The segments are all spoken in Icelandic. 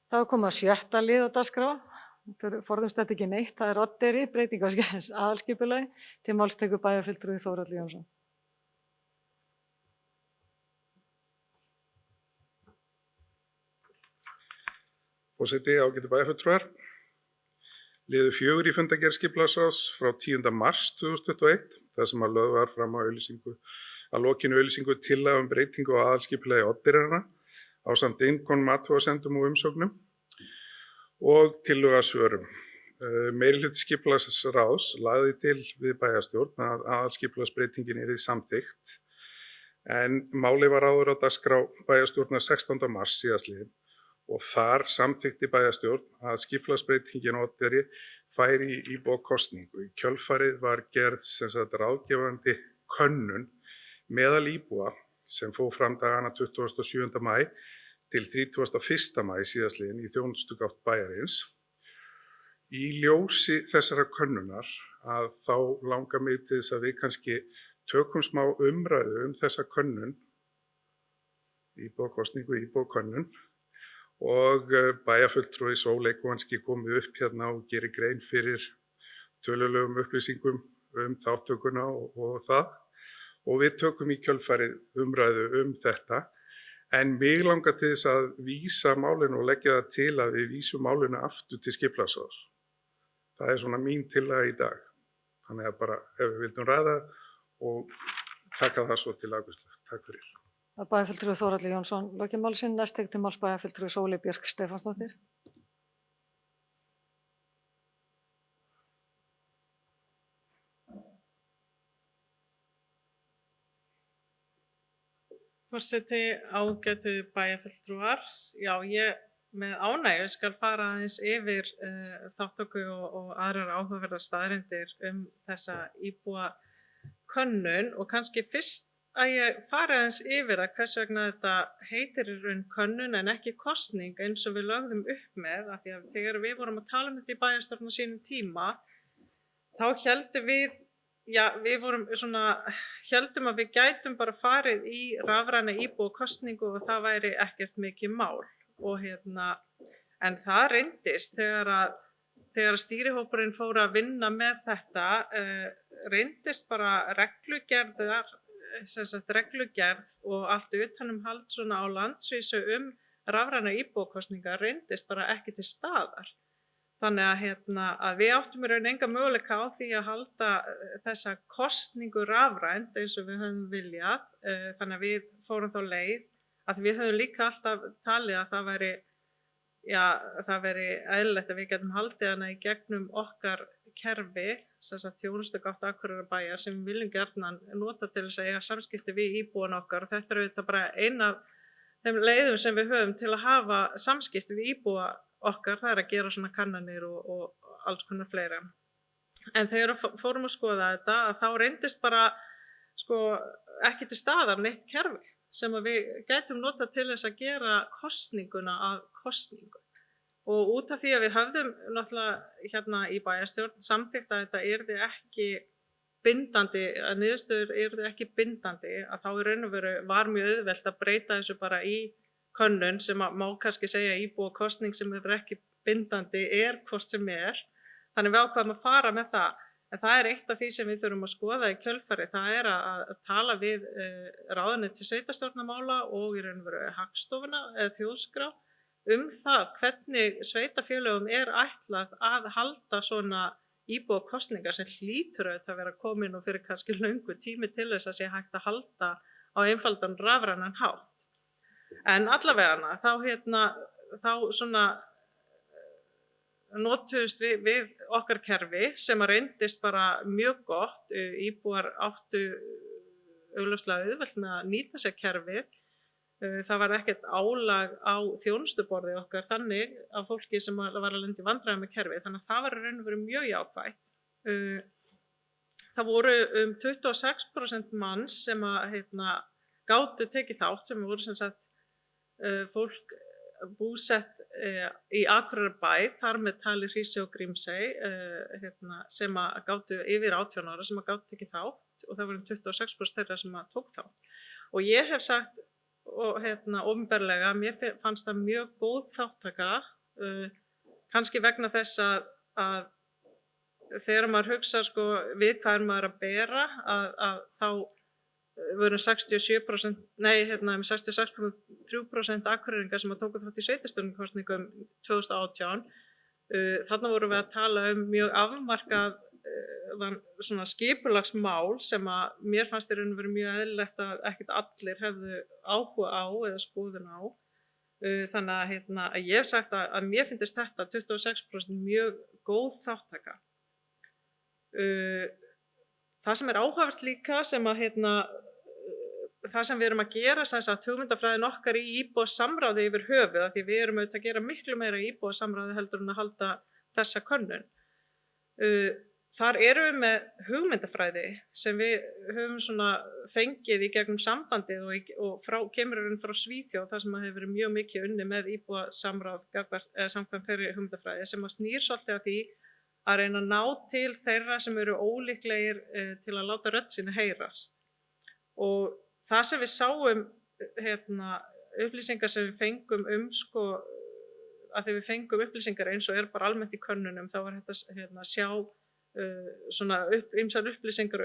Þá er komið að 6. lið á dagskrá. Forðumst þetta ekki neitt. Það er Oddeyri, breyting á aðalskipulagi. Til máls tekur bæjarfulltrúi Þórhallur Jónsson. Forseti, ágætu bæjarfulltrúar. Liður 4 í fundargerð skipulagsráðs frá 10. mars 2021, þar sem lögð var fram að lokinni auglýsingu tillaga breytingu á aðalskipulagi Oddeyranna ásamt innkomnum athugasemdum og umsóknum og tillögu að svörum. Meirihluti skipulagsráðs lagði til við bæjarstjórn að aðalskipulagsbreytingin yrði samþykkt, en málið var áður á dagskrá bæjarstjórnar 16. mars síðastliðinn. Og þar samþykkti bæjarstjórn að skipulagsbreytingin á Oddeyri færi í íbúakosningu. Í kjölfarið var gerð ráðgefandi könnun meðal íbúa sem fór fram dagana 27. maí til 31. maí síðastliðinn í þjónustugátt bæjarins. Í ljósi þessara könnunar að þá langar mig til þess að við kannski tökum smá umræðu þessa könnun, íbúakosningu, íbúakönnun, og bæjarfulltrúi Sóley Kóhanski komið upp hérna og gerir grein fyrir tölulegum upplýsingum þáttökuna og það. Og við tökum í kjölfarið umræðu þetta. En mig langar til þess að vísa málinu og leggja það til að við vísum málinu aftur til skipulagsráðs. Það er svona mín tillaga í dag. Þannig að bara ef við vildum ræða og taka það svo til afgreiðslu. Takk fyrir. Bæjarfulltrúi Þórhallur Jónsson lokið máli sínu. Næst tekur til máls bæjarfulltrúi Sóley Björk Stefánsdóttir. Forseti, ágætu bæjarfulltrúar. Já, ég með ánægju skal fara aðeins yfir þáttöku og aðrar áhugaverðar staðreyndir þessa íbúakönnun og kannski fyrst að ég fari aðeins yfir það hvers vegna þetta heitir í raun könnun en ekki kosning eins og við lögðum upp með, af því að þegar við vorum að tala þetta í bæjarstjórn á sínum tíma, þá héldum að við gætum bara farið í rafræna íbúakosningu og það væri ekkert mikið mál. En það reyndist þegar stýrihópurinn fór að vinna með þetta, reyndist bara reglugerð og allt utanumhald svona á landsvísu rafræna íbúakosningar reyndist bara ekki til staðar. Þannig að við áttum í raun enga möguleika á því að halda þessa kosningu rafrænt eins og við höfum viljað. Þannig að við fórum þá leið að við höfum líka alltaf talið að það væri eðlilegt að við getum haldið hana í gegnum okkar kerfi, þjónustugátt Akureyrarbæjar sem við viljum gjarnan nota til þess að eiga samskipti við íbúana okkar og þetta er auðvitað bara ein af þeim leiðum sem við höfum til að hafa samskipti við íbúa okkar, það er að gera svona kannanir og alls konar fleira. En þegar fórum að skoða þetta að þá reyndist bara ekki til staðar neitt kerfi sem að við gætum nota til þess að gera kosninguna að kosningu. Og út af því að við höfðum náttúrulega í bæjarstjórn samþykkt að þetta yrði ekki bindandi, að niðurstöður yrði ekki bindandi, að þá í raun og veru var mjög auðvelt að breyta þessu bara í könnun sem má kannski segja íbúakosning sem er ekki bindandi hvort sem er. Þannig við ákvaðum að fara með það. En það er eitt af því sem við þurfum að skoða í kjölfarið. Það er að tala við ráðuneyti sveitarstjórnarmála og í raun og veru Hagstofuna eða Þjóðskrá það hvernig sveitarfélögum er ætlað að halda svona íbúakosningar sem hlýtur auðvitað að vera komin og fyrir kannski löngu tími til þess að sé hægt að halda á einfaldan rafrænan hátt. En allavegana þá svona notuðust við okkar kerfi sem að reyndist bara mjög gott. Íbúar áttu augljóslega auðvelt með að nýta sér kerfið. Það var ekkert álag á þjónustuborði okkar þannig af fólki sem var að lenda í vandræðum með kerfið. Þannig að það var í raun og veru mjög jákvætt. Það voru 26% manns sem að gátu tekið þátt, sem voru sem sagt fólk búsett í Akureyrarbæ, þar með talið Hrísey og Grímsey, sem að gátu yfir 18 ára sem að gátu tekið þátt og það voru 26% þeirra sem að tók þátt. Og ég hef sagt opinberlega, mér fannst það mjög góð þáttaka kannski vegna þess að þegar maður hugsa sko, við hvað maður að bera að þá voru 67%, nei, 66,3% Akureyringa sem að tóku þátt í sveitarstjórnarkosningum 2018. Þarna vorum við að tala mjög afmarkað svona skipulagsmál sem að mér fannst í raun og veru mjög eðlilegt að ekkert allir hefðu áhuga á eða skoðun á. Þannig að ég hef sagt að mér finnst þetta 26% mjög góð þáttaka. Það sem áhugavert líka sem að það sem við erum að gera sem sagt hugmyndafræðin okkar í íbúasamráði yfir höfuð af því við erum auðvitað að gera miklu meira í íbúasamráði heldur en að halda þessa könnun. Þar erum við með hugmyndafræði sem við höfum svona fengið í gegnum sambandið og kemur frá Svíþjóð þar sem að hefur verið mjög mikið unnið með íbúasamráð samkvæmt þeirri hugmyndafræði sem að snýr svolítið að því að reyna að ná til þeirra sem eru ólíklegir til að láta rödd sína heyrast. Og það sem við sáum, upplýsingar sem við fengum sko, að þegar við fengum upplýsingar eins og bara almennt í könnunum, þá var þetta að sjá svona ýmsar upplýsingar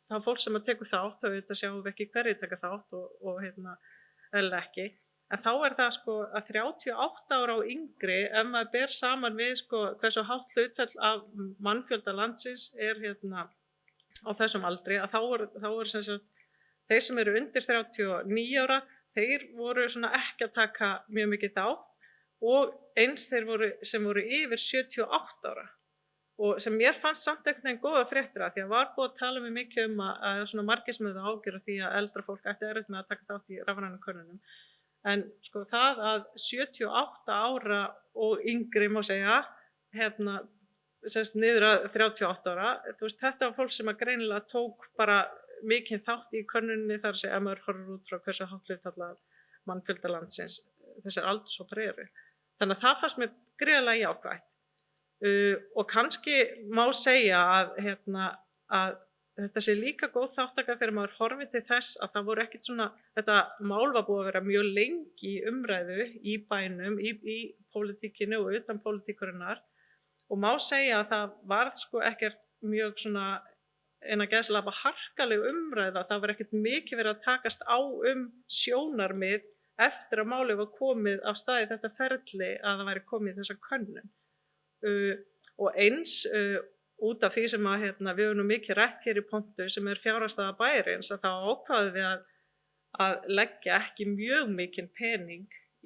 það fólk sem að tekur þátt, og þetta sjáum við ekki hverjir taka þátt og eða ekki. En þá það sko að 38 ára og yngri, ef maður ber saman við sko hversu hátt hlutfall af mannfjölda landsins á þessum aldri, að þá sem sagt þeir sem eru undir 39 ára, þeir voru svona ekki að taka mjög mikið þátt og eins þeir sem voru yfir 78 ára. Og sem mér fannst samt einhvern veginn góða fréttir því að var búið að tala mikið að svona margir sem höfðu áhyggjur af því að eldra fólk ætti erfitt með að taka þátt í rafrænum könnunum. En sko það að 78 ára og yngri má segja, niður að 38 ára, þetta var fólk sem að greinilega tók bara mikið þátt í könnuninni þar að segja að maður horfir út frá hversu hátt hlutfall mannfjölda landsins þessar aldurshópar eru. Þannig að það fannst mér gríðarlega jákvætt. Og kannski má segja að þetta sé líka góð þáttaka þegar maður horfir til þess að það voru ekkert svona, þetta mál var búið að vera mjög lengi í umræðu í bænum, í pólitíkinu og utan pólitíkurinnar og má segja að það var sko ekkert mjög svona innan gæsalappa harkaleg umræða, það var ekkert mikið verið að takast á sjónarmið eftir að málið var komið af staði þetta ferli að það væri komið þessa könnun. Og eins út af því sem að við höfum nú mikið rætt hér í Pontu sem fjárhagsstaða bæjarins að þá ákváðum við að leggja ekki mjög mikinn pening í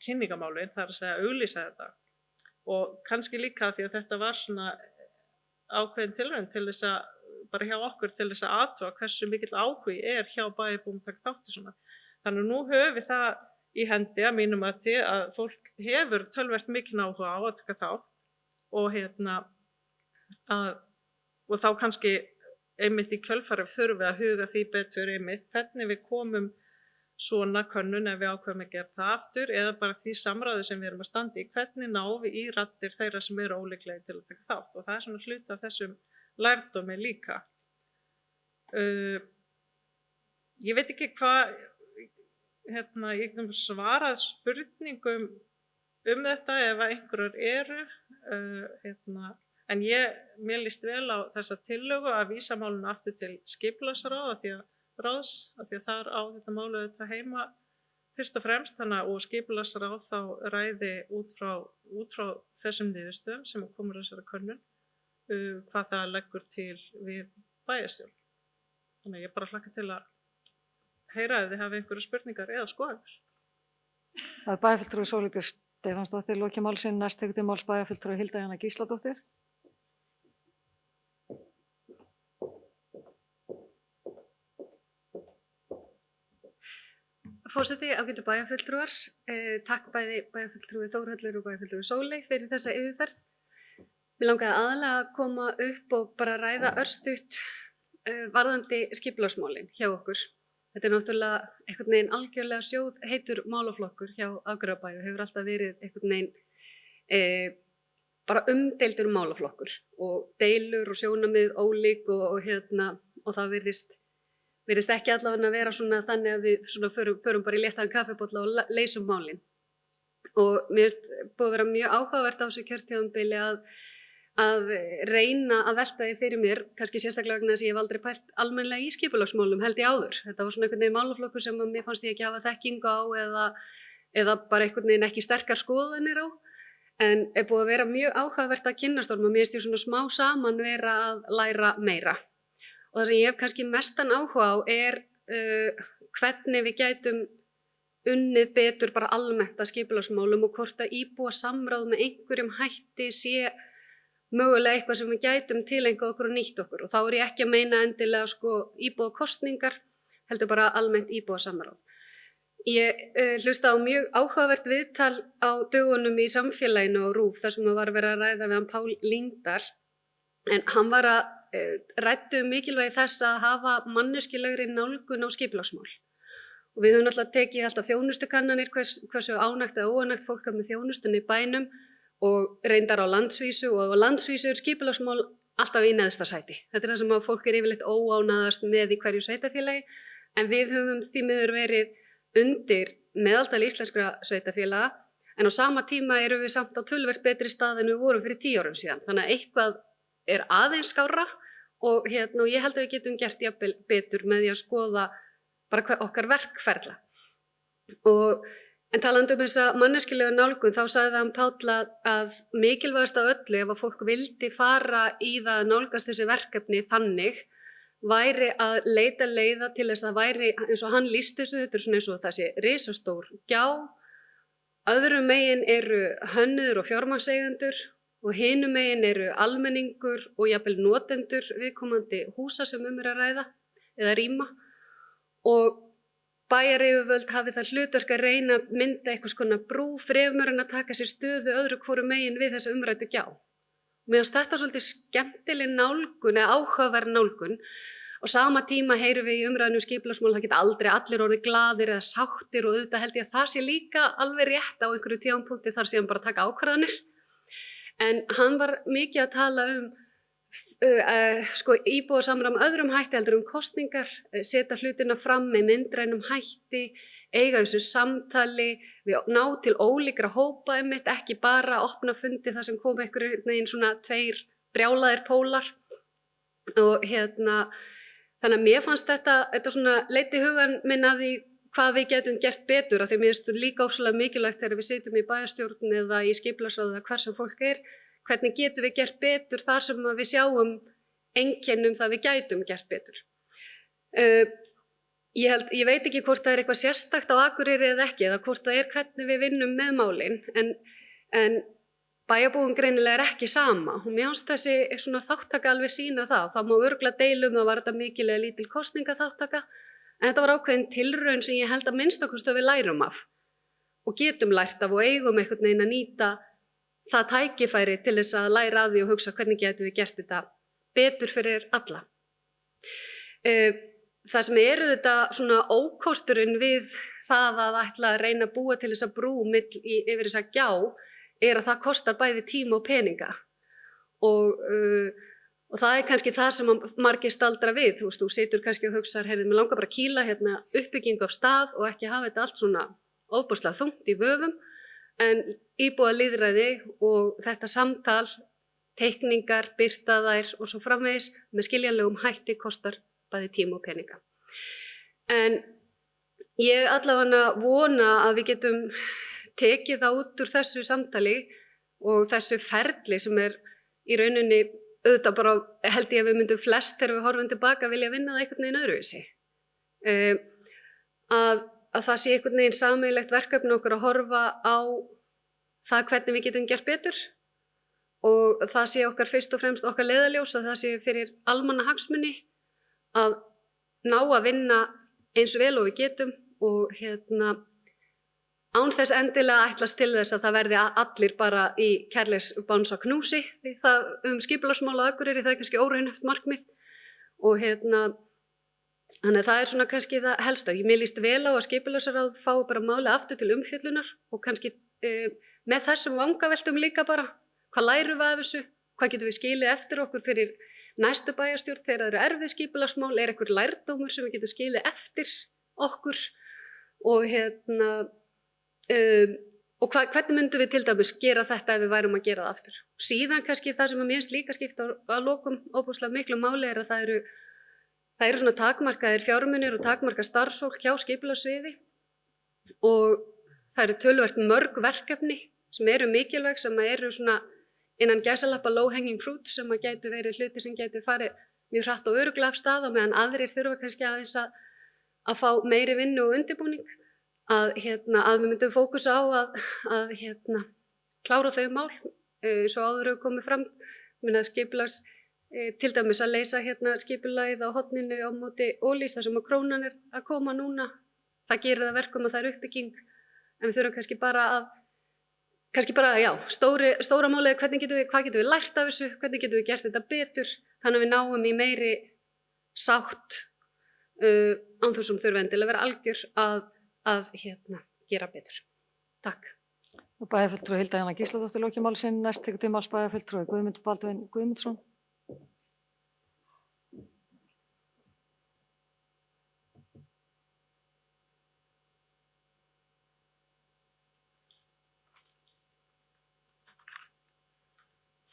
kynningamálin, þar að segja auglýsa þetta og kannski líka því að þetta var svona ákveðin tilraun til þess að bara hjá okkur til þess að athuga hversu mikill áhugi hjá bæjarbúum að taka þátt í svona. Þannig að nú höfum við það í hendi að mínum að fólk hefur töluvert mikinn áhuga á að taka þátt og þá kannski einmitt í kjölfarið þurfum við að huga því betur einmitt hvernig við komum svona könnun ef við ákveðum að gera það aftur eða bara því samræðu sem við erum að standa í, hvernig náum við í raddir þeirra sem eru ólíklegir til að taka þátt og það svona hluti af þessum lærdómi líka. Ég veit ekki hvað, ég hef svarað spurningum þetta ef einhverjar eru, en mér líst vel á þessa tillögu að vísa málinu aftur til skipulagsráðs af því að þar á þetta málu þetta heima fyrst og fremst og skipulagsráð þá ræði út frá þessum niðurstöðum sem komur þessari könnun hvað það leggur til við bæjarstjórn. Þannig að ég bara hlakka til að heyra ef þið hafi einhverju spurningar eða skoðanir. Það bæjarfulltrúi Sóley Björk Stefánsdóttir lokið máls sinni, næst tekur til máls bæjarfulltrúi Hilda Jana Gísladóttir. Forseti, ágætu bæjarfulltrúar, takk bæði bæjarfulltrúi Þórhallur og bæjarfulltrúi Sóley fyrir þessa yfirferð. Mér langaði aðalega að koma upp og bara ræða örstutt varðandi skipulagsmálin hjá okkur. Þetta náttúrulega einhvern veginn algjörlega sjóðheitur málaflokkur hjá Akureyrarbæ og hefur alltaf verið einhvern veginn bara umdeildur málaflokkur og deilur og sjónarmið ólík og það virðist ekki allavega að vera svona þannig að við svona förum bara í léttan kaffibolla og leysum málin. og mér er búið að vera mjög áhugavert á þessu kjörtímabili að reyna að velta því fyrir mér, kannski sérstaklega vegna þess að ég hef aldrei pælt almennilega í skipulagsmálum held ég áður. Þetta var svona einhvern veginn málaflokkur sem mér fannst ég ekki hafa þekkingu á eða bara einhvern veginn ekki sterkar skoðanir á. En er búið að vera mjög áhugavert að kynnast honum og mér finnst ég svona smá saman vera að læra meira. Og það sem ég hef kannski mestan áhuga á er hvernig við gætum unnið betur bara almennt að skipulagsmálum og hvort að íbúa samráð með einhverjum hætti sé mögulega eitthvað sem við gætum tileinka okkur og nýtt okkur. Og þá er ég ekki að meina endilega íbúa kosningar, heldur bara almennt íbúa samráð. Ég hlustaði á mjög áhugavert viðtal á dögunum í samfélaginu og RÚV þar sem var að vera að ræða við hann Pál Lyngdal. En hann var að ræddu mikilvægi þess að hafa manneskjulegri nálgun á skipulagsmál. Og við höfum alltaf tekið alltaf þjónustukannanir, hversu ánægt eða óánægt fólk er með þjónustunni í bænum og reyndar á landsvísu og á landsvísu er skipulagsmál alltaf í neðsta sæti. Þetta er það sem að fólk er yfirleitt óánægðast með í hverju sveitarfélagi en við höfum því miður verið undir meðaltal íslenskra sveitarfélaga en á sama tíma erum við samt á töluvert betri stað en við vorum fyrir 10 árum síðan. Þannig að eitthvað er aðeins skárra og ég held að við getum gert jafnvel betur með því að skoða bara okkar verkferla. En talandi þessa manneskjulegu nálgun þá sagði hann Páll að mikilvægast af öllu ef að fólk vildi fara í það að nálgast þessi verkefni þannig væri að leita leiða til þess að það væri eins og hann lýsti þessu, þetta er svona eins og það sé risastór gjá, öðrum megin eru hönnuðir og fjármagnseigendur og hinum megin eru almenningur og jafnvel notendur viðkomandi húsa sem er að ræða eða rýma og bæjaryfirvöld hafi það hlutverk að reyna að mynda eitthvað skona brú fremur en að taka sér stöðu öðru hvoru megin við þessa umræddu gjá. Mér finnst þetta svolítið skemmtileg nálgun eða áhugaverð nálgun. Á sama tíma heyrum við í umræðinu skipulagsmál það geta aldrei allir orðið glaðir eða sáttir og auðvitað held ég að það sé líka alveg rétt á einhverju tímapunkti þar síðan bara að taka ákvarðanir. En hann var mikið að tala íbúasamráð með öðrum hætti heldur kosningar, setja hlutina fram með myndrænum hætti, eiga þessu samtali, við ná til ólíkra hópa ekki bara opna fundi þar sem kom einhverjum neginn svona 2 brjálaðir pólar og þannig að mér fannst þetta svona leiddi hugan minn af því hvað við getum gert betur af því mér finnst líka ofsalega mikilvægt þegar við sitjum í bæjarstjórn eða í skipulagsráði eða hvar sem fólk er. Hvernig getum við gert betur þar sem við sjáum einkennum það við gætum gert betur. Ég veit ekki hvort það er eitthvað sérstakt á Akureyri eða ekki, eða hvort það er hvernig við vinnum með málin, en bæjarbúum greinilega er ekki sama. Og mér finnst þessi svona þáttaka alveg sýna það. Það má örugglega deila það var þetta mikil eða lítil kosningaþáttaka, en þetta var ákveðin tilraun sem ég held að minnstakosti við lærum af og getum lært af og eigum einhvern veginn að nýta það tækifæri til þess að læra af því og hugsa hvernig getum við gert þetta betur fyrir alla. Það sem þetta svona ókosturinn við það að ætla að reyna að búa til þessa brú yfir þessa gjá er að það kostar bæði tíma og peninga og það er kannski það sem margir staldra við. Þú situr kannski og hugsar, mig langar bara að kýla uppbyggingu af stað og ekki hafa þetta allt svona ofboðslega þungt í vöfum. En íbúalýðræði og þetta samtal, teikningar, birta þær og svo framvegis með skiljanlegum hætti kostar bæði tíma og peninga. En ég allavega vona að við getum tekið það út úr þessu samtali og þessu ferli sem er í rauninni auðvitað bara held ég að við myndum flest þegar við horfum tilbaka vilja vinna það einhvern veginn öðruvísi. Að það sé einhvern veginn sameiginlegt verkefni okkur að horfa á það hvernig við getum gert betur og það sé okkar fyrst og fremst okkar leiðarljós að það sé fyrir almannahagsmuni að ná að vinna eins vel og við getum og án þess endilega ætlast til þess að það verði allir bara í kærleiksbánsa knúsi það skipulagsmál á Akureyri, það er kannski óraunhæft markmið og þannig að það er svona kannski það helsta. Mér líst vel á að skipulagsráð fái bara málið aftur til umfjöllunar og kannski með þessum vangaveltum líka bara, hvað lærum við af þessu, hvað getum við skilið eftir okkur fyrir næstu bæjarstjórn þegar það eru erfið skipulagsmál, er einhver lærdómur sem við getum skilið eftir okkur Og hvernig myndum við til dæmis gera þetta ef við værum að gera það aftur? Síðan kannski það sem mér finnst líka skipta að lokum óbúslega miklu máli að það eru svona takmarkaðir fjármunir og takmarkað starfsfólk hjá skipulagssviði og það eru töluvert mörg verkefni sem eru mikilvæg, sem eru svona innan gæsalappa low hanging fruit sem að gætu verið hluti sem gætu farið mjög hratt og örugglega af stað og meðan aðrir þurfa kannski aðeins að fá meiri vinnu og undirbúning. Að við myndum fókusa á að klára þau mál svo áður hefur komið fram skipulags til dæmis að leysa skipulagið á horninu á móti Ólís þar sem að krónan að koma núna. Það gerir það verkum að það uppbygging en við þurfum kannski bara stóra málið hvað getum við lært af þessu, hvernig getum við gert þetta betur þannig að við náum í meiri sátt án þessum þurfa endilega að vera algjör að gera betur. Takk. Og bæjarfulltrúi Hilda Jana Gísladóttir loki máli sinni, næst tekur til máls bæjarfulltrúi Guðmundur Baldvin Guðmundsson.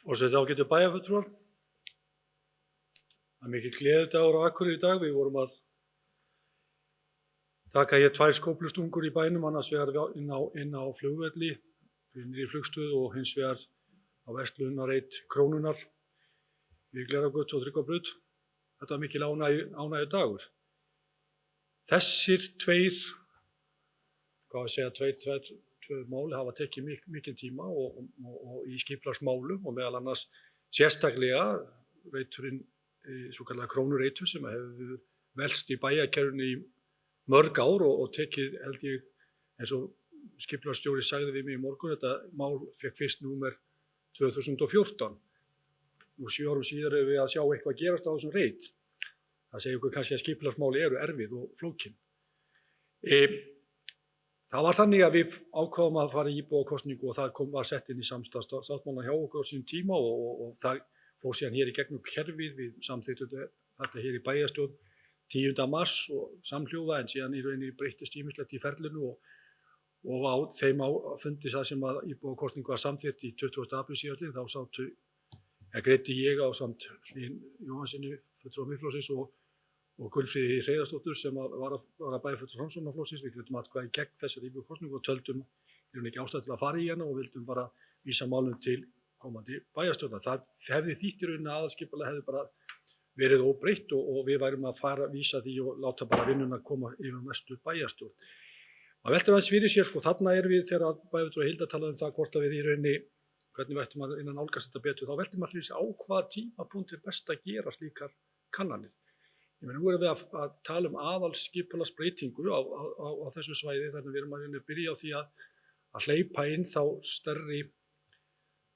Forseti ágætu bæjarfulltrúar. Það er mikil gleðidagur á Akureyri í dag. Við vorum að taka hér 2 skóflustungur í bænum, annars vegar inn á flugvelli, fyrir flugstöð og hins vegar á verslunarreit Krónunar við Glerárgötu og Tryggvabraut. Þetta var mikil ánægju dagur. Þessir tvö máli hafa tekið mikinn tíma og í skipulagsmálum og meðal annars sérstaklega reiturinn, svokallaða Krónureitur sem hefur velst í bæjarkerfinu í mörg ár og tekið held ég eins og skipulagsstjóri sagði við mig í morgun, þetta mál fekk fyrst númer 2014. Nú 7 árum síðar erum við að sjá eitthvað gerast á þessum reit. Það segir okkur kannski að skipulagsmáli eru erfið og flókin. Það var þannig að við ákváðum að fara í íbúakosningu og það var sett inn í samstarfssáttmála hjá okkur á sínum tíma og það fór síðan hér í gegnum kerfið, við samþykktum þetta hér í bæjarstjórn 10. mars og samhljóða en síðan í rauninni breyttist ýmislegt í ferlinu og á þeim fundi það sem að íbúakosningu var samþykkt í 20. apríl síðastliðinn þá greiddi ég ásamt Hlín Jóhannssyni fulltrúa Miðflokksins og Gunnfríði Hreiðarsdóttur sem var að bæjarfulltrúi Framsóknarflokksins. Við greiddum atkvæði gegn þessari íbúakosningu og töldum ekki ástæðu til að fara í hana og vildum bara vísa málum til komandi bæjarstjórnar. Það hefði þýtt í rauninni að aðalskipulag hefði bara verið óbreytt og við værum að vísa því og láta bara vinnuna koma yfir næstu bæjarstjórn. Maður veltur aðeins fyrir sér, þarna við þegar bæjarfulltrúi Hilda talaði það hvort að við í rauninni, hvernig við ættum að innan nálgast þetta betur, þá veltur maður fyrir sér á hvaða tímapunkti best að gera slíkar kannanir. Ég meina, nú erum við að tala aðalskipulagsbreytingu á þessu svæði, þannig að við erum að byrja á því að hleypa inn þá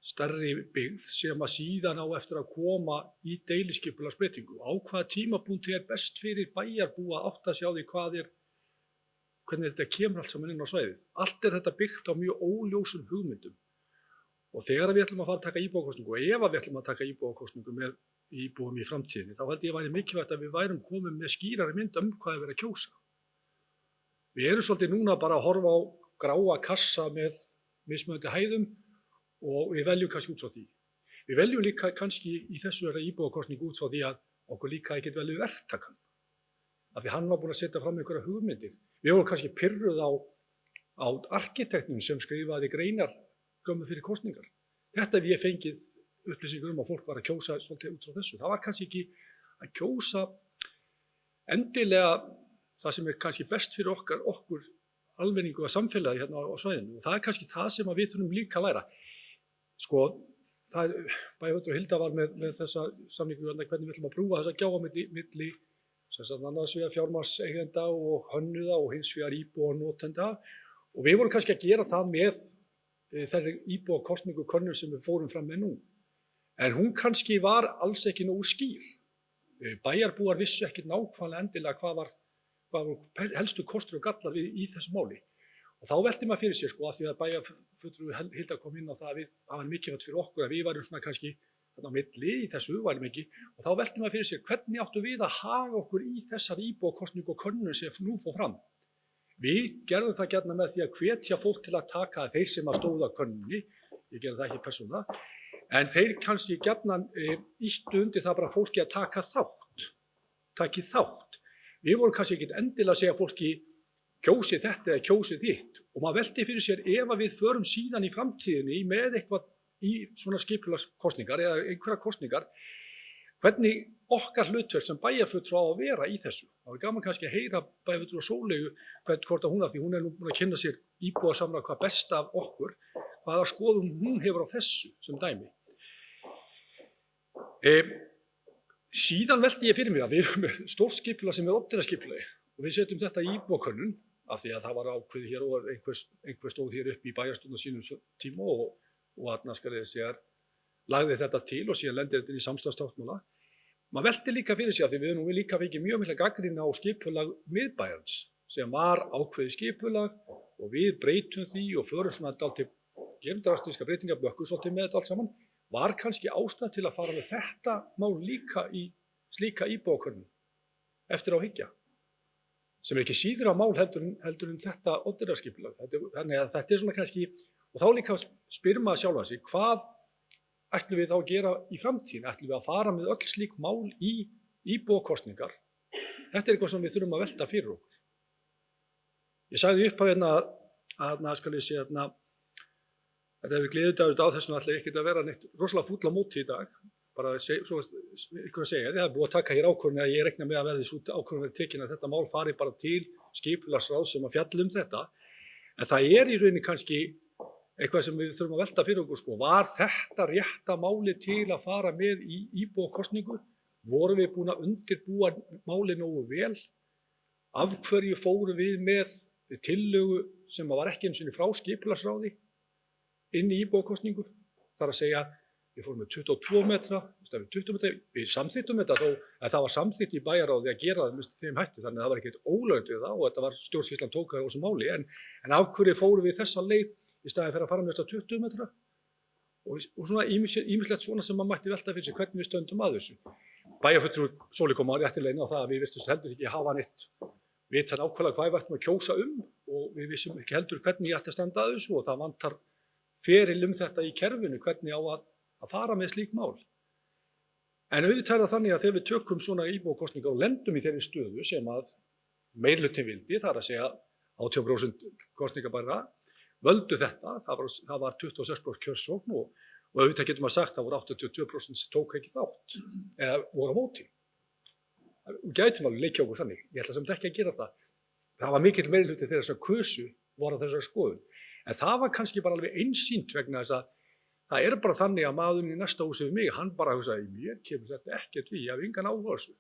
stærri byggð sem að síðan á eftir að koma í deiliskipulagsbreytingu. Á hvaða tímapunkti best fyrir bæjarbúa að átta sig á því hvernig þetta kemur allt saman inn á svæðið. Allt þetta byggt á mjög óljósum hugmyndum. Og þegar við ætlum að fara að taka íbúakosningu og ef við ætlum að taka íbúakosningu með íbúum í framtíðinni, þá held ég væri mikilvægt að við værum komin með skýrari mynd hvað er verið að kjósa. Við erum svolítið núna bara að horfa á gráa kassa með mismunandi hæðum og við veljum kannski út frá því. Við veljum líka kannski í þessu íbúakosningu út frá því að okkur líka ekkert velju verktakann. Af því hann var búinn að setja fram einhverja hugmyndir. Við vorum kannski pirruð á arkitektnum sem skrifaði greinar gömmu fyrir kosningar. Þetta hef ég fengið upplýsingar að fólk var að kjósa svolítið út frá þessu. Það var kannski ekki að kjósa endilega það sem kannski best fyrir okkur almenningu og samfélagi hérna á svæðinu. Og það kannski það sem við þurfum líka að læra. Bæjarfulltrúi Hilda var með þessa samningu hvernig við ætlum að brúa þessa gjá á milli annars vegar fjármagnseigenda og hönnuða og hins vegar íbúa og notenda. Og við vorum kannski að gera það með þeirri íbúakosningu könnun sem við fórum fram með nú. En hún kannski var alls ekki nógu skýr. Bæjarbúar vissu ekki nákvæmlega endilega hvað var helstu kostur og gallar í þessu máli. Og þá velti maður fyrir sér af því að bæjarfulltrúi Hilda kom inn á það að það var mikilvægt fyrir okkur að við værum svona kannski þarna á milli í þessu værum ekki. Og þá velti maður fyrir sér hvernig áttu við að haga okkur í þessar íbúakosningu og könnun sem nú fór fram. Við gerðum það gjarnan með því að hvetja fólk til að taka, þeir sem að stóða könnunni, ég gerði það ekki persónulega, en þeir kannski gjarnan ýttu undir það bara fólki að taki þátt. Við vorum kannski ekkert endilega að segja fólki kjósi þetta eða kjósi þitt og maður velti fyrir sér ef að við förum síðan í framtíðinni með eitthvað í svona skipulagskosningar eða einhverja kosningar, hvernig okkar hlutverk sem bæjarfulltrúa á að vera í þessu. Það var gaman kannski að heyra bæjarfulltrúa Sóleyju hvort að hún af því hún nú búin að kynna sér íbúasamráð hvað best af okkur, hvaða skoðun hún hefur á þessu sem dæmi. Síðan velti ég fyrir mér að við erum með stórt skipulag sem oddvitaskipulagi og við setjum þetta í íbúakönnun af því að það var ákveðið hér og einhver stóð hér upp í bæjarstjórn á sínum tíma og Arna lagði þetta til og síðan lendir þetta í samstarfssáttmála. Maður velti líka fyrir sig af því við erum líka fengið mjög mikla gagnrýni á skipulag miðbæjarins sem var ákveðið skipulag og við breytum því og förum svona dálítið gerum drastiska breytingabökkur svolítið með þetta allt saman. Var kannski ástæða til að fara með þetta mál líka í slíka íbúakönnun eftir á hyggja sem ekki síður á mál heldur en þetta oddvitaskipulag. Þannig að þetta svona kannski, og þá líka spyrir maður sjálfa sig, hvað ætlum við þá að gera í framtíðin? Ætlum við að fara með öll slík mál í íbúakosningar? Þetta eitthvað sem við þurfum að velta fyrir okkur. Ég sagði upp á þetta hefur gleðudagur á þessum ætla ekki að vera neitt rosalega fúll á móti í dag. Bara svo ykkur að segja, það er búið að taka hér ákvörðun að ég rekna með að verði svo ákvörðun verið tekin að þetta mál fari bara til skipulagsráðs sem að fjalla þetta. En það er í rauninni kannski eitthvað sem við þurfum að velta fyrir okkur sko. Var þetta rétta máli til að fara með í íbúakosningu? Vorum við búin að undirbúa máli nógu vel? Af hverju fórum við með tillögu sem var ekki einu sinni frá skipulagsráði inn í íbúakosningu? Það er að segja, við fórum með 22 metra, við samþyttum þetta þó að það var samþytt í bæjarráði að gera það með þeim hætti, þannig að það var ekkert ólögnt við það og þetta var stjórnsýslan tók á þessu máli, en af hverju fórum við þessa leið í staðinn fyrir að fara með þessa 20 metra og svona ýmislegt svona sem maður mætti velta fyrir sig hvernig við stöndum að þessu. Bæjarfulltrúi Sóley kom á réttilegna á það að við virtumst heldur ekki hafa neitt vita nákvæmlega hvað við ættum að kjósa og við vissum ekki heldur hvernig ég ætti að standa að þessu og það vantar feril þetta í kerfinu hvernig á að fara með slík mál. En auðvitað er þannig að þegar við tökum svona íbúakosningar og lendum í þeirri stöðu sem að meirihluti vildi, það er að segja 80% kosningabærra, völdu þetta, það var 26% kjörsókn og auðvitað getur maður sagt að það voru 82% sem tók ekki þátt eða voru á móti. Við gætum alveg leikja okkur þannig, ég ætla samt ekki að gera það. Það var mikill meirihluti þeirra sem kusu voru á þessari skoðun. En það var kannski bara alveg einsýnt vegna þess að það er bara þannig að maðurinn í næsta húsi við mig, hann bara hugsaði, mér kemur þetta ekkert við, ég hef engan áhuga á þessu.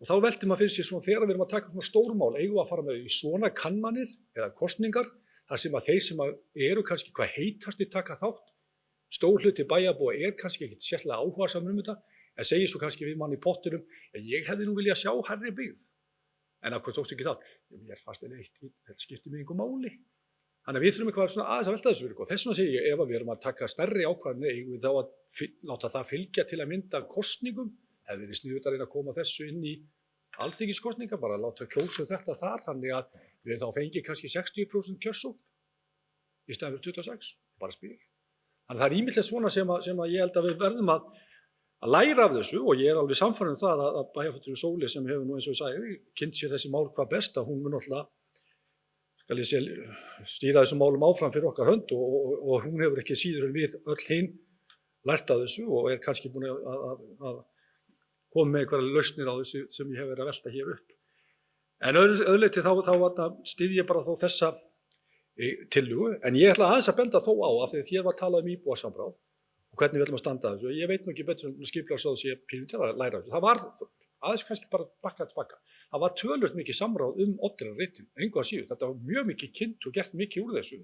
Og þá veltir maður fyrir sér svona þegar við erum að taka svona stórmál, eigum við að fara með í svona kannanir eða kosningar, þar sem að þeir sem eru kannski hvað heitasti taka þátt, stór hluti bæjarbúa kannski ekkert sérlega áhugasamur þetta, en segir svo kannski við mann í pottinum, ég hefði nú viljað sjá hærri byggð. En af hverju tókstu ekki þátt? Mér fannst þetta skiptir mig engu máli. Þannig að við þurfum eitthvað aðeins að velta þessu fyrir. Þess vegna segi ég, ef við erum að taka stærri ákvarðanir, eigum við þá að láta það fylgja til að mynda kosningum, hefði verið sniðugt að reyna að koma þessu inn í alþingiskosningar, bara láta kjósa þetta þar, þannig að við þá fengi kannski 60% kjörsókn í staðinn fyrir 26, bara spyr. Þannig að það er ýmislegt svona sem að ég held að við verðum að læra af þessu og ég er alveg sannfærður um það að bæjarfulltrúi Sóley sem hefur nú eins og ég sagði, kynnt sér þessi mál hvað best að hún mun alltaf stýra þessum málum áfram fyrir okkar hönd og hún hefur ekki síður en við öll hinn lært af þessu og er kannski búin að koma með einhverja lausnir á þessu sem ég hef verið að velta hér upp. En öðruleyti þá styð ég bara þó þessa tillögu, en ég ætla aðeins að benda þó á af því að hér var talað íbúasamráð og hvernig við ætlum að standa að þessu. Ég veit nú ekki betur en skipulagsráð sé pínu til að læra þessu. Það var aðeins kannski bara bakka tilbaka. Það var töluvert mikið samráð oddvitaréttinn, engu að síður. Þetta var mjög mikið kynnt og gert mikið úr þessu.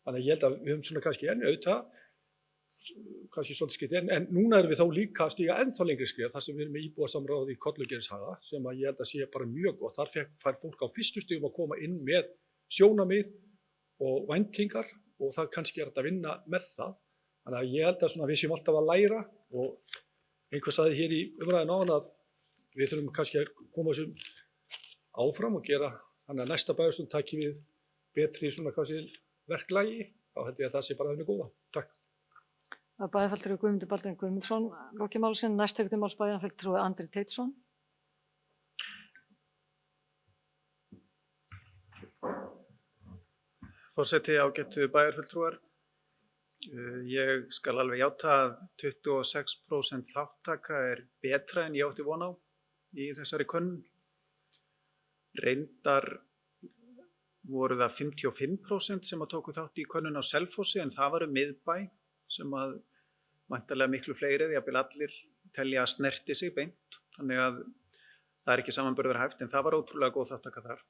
Þannig að ég held að við höfum svona kannski auðvitað, kannski svolítið skrið, en núna erum við þá líka að stíga ennþá lengri skrið þar sem við erum með íbúasamráð í Kollugeirshaga sem að ég held að sé bara mjög gott. Þar fær fólk á fyrstu stigum að koma inn með sjónarmið og væntingar og það kannski þetta að vinna með það. Þannig að ég held að við séum alltaf að læra og einhver sagði hér í umræðinu áðan að við þurfum kannski að koma þessum áfram og gera þannig að næsta bæjarstjórn taki við betri svona verklagi, þá held ég að það sé bara henni góða. Takk. Það er bæjarfulltrúi Guðmundur Baldvin Guðmundsson lokið máli sínu. Næst tekur til máls bæjarfulltrúi Andri Teitsson. Forseti, ágætu bæjarfulltrúar. Ég skal alveg játa að 26% þáttaka betra en ég átti von á í þessari könnun. Reyndar voru það 55% sem tóku þátt í könnun á Selfossi, en það var miðbæ sem að væntanlega miklu fleiri, jafnvel allir telja að snerti sig beint. Þannig að það ekki samanburðarhæft, en það var ótrúlega góð þáttaka þar.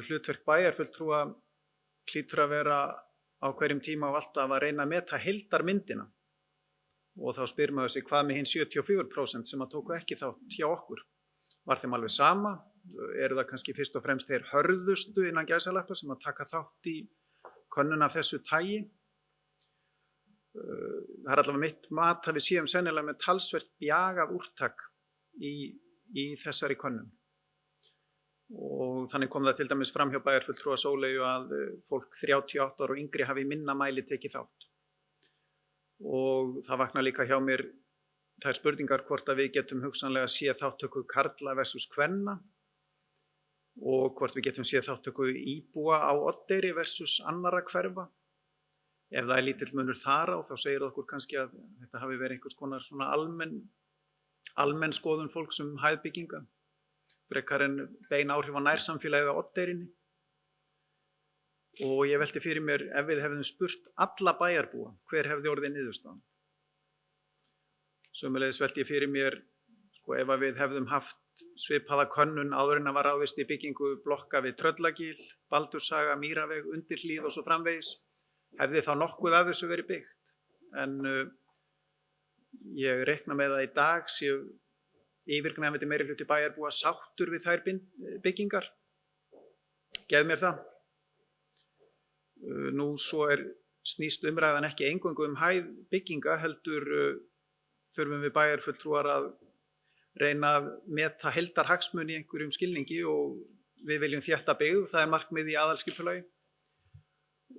Hlutverk bæjarfulltrúa hlýtur að vera á hverjum tíma og alltaf að reyna að meta heildarmyndina, og þá spyr maður sig hvað með hinn 74% sem að tóku ekki þátt hjá okkur. Var þeim alveg sama? Eru það kannski fyrst og fremst þeir hörðustu innan gæsalappa sem að taka þátt í könnun af þessu tagi? Það er allavega mitt mat að við séum sennilega með talsvert bjagað úrtak í þessari könnun. Og þannig kom það til dæmis fram hjá bæjarfulltrúa Sóleyju að fólk 38 ára og yngri hafi í minna mæli tekið þátt. Og það vaknar líka hjá mér þær spurningar hvort að við getum hugsanlega séð þáttöku karla versus kvenna, og hvort við getum séð þáttöku íbúa á Oddeyri versus annarra hverfa. Ef það er lítill munur þar á, þá segir það okkur kannski að þetta hafi verið einhvers konar svona almenn skoðun fólks hæð bygginga, frekar en bein áhrif á nærsamfélagið á Oddeyrinni. Og ég velti fyrir mér, ef við hefðum spurt alla bæjarbúa, hver hefði orðið niðurstaðan? Sömuleiðis velti ég fyrir mér, ef við hefðum haft svipaða könnun áður en að var ráðist í byggingu blokka við Tröllagil, Baldurshaga, Mýraveg, Undirhlíð og svo framvegis, hefði þá nokkuð af þessu verið byggt. En ég reikna með að í dag séu yfirgnæfandi meirihluti bæjarbúa sáttur við þær byggingar. Gef mér það. Nú svo snýst umræðan ekki eingöngu hæð bygginga, heldur þurfum við bæjarfulltrúar að reyna að meta heildarhagsmuni í einhverjum skilningi, og við viljum þétta byggð, það er markmið í aðalskipulagi.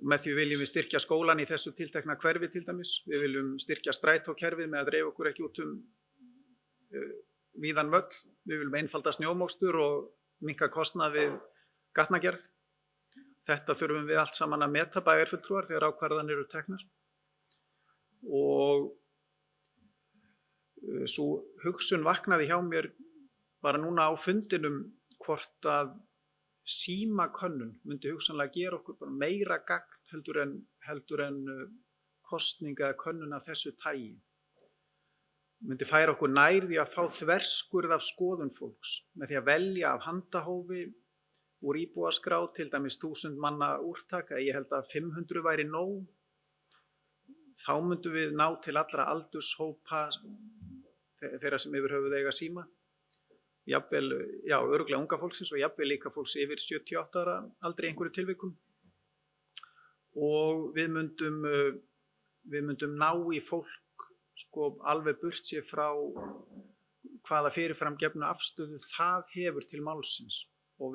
Með því viljum við styrkja skólan í þessu tiltekna hverfi til dæmis. Við viljum styrkja strætókerfið með að dreifa okkur ekki út víðan völl. Við viljum einfalda snjómokstur og minnka kostnað við gatnagerð. Þetta þurfum við allt saman að meta bæjarfulltrúar þegar ákvarðanir eru teknar. Og svo hugsun vaknaði hjá mér bara núna á fundinum hvort að símakönnun myndi hugsanlega gera okkur bara meira gagn heldur en kosninga eða könnun af þessu tagi. Myndi færa okkur nær því að fá þverskurð af skoðun fólks með því að velja af handahófi úr íbúaskrá, til dæmis 1000 manna úrtaka. Ég held að 500 væri nóg. Þá myndum við ná til allra aldurshópa þeirra sem yfir höfuð eiga síma. Jafnvel, örugglega unga fólksins og jafnvel líka fólks yfir 78 ára aldrei einhverju tilvikum. Og við myndum ná í fólk alveg burt sér frá hvaða fyrirframgefnu afstöðu það hefur til málsins. Og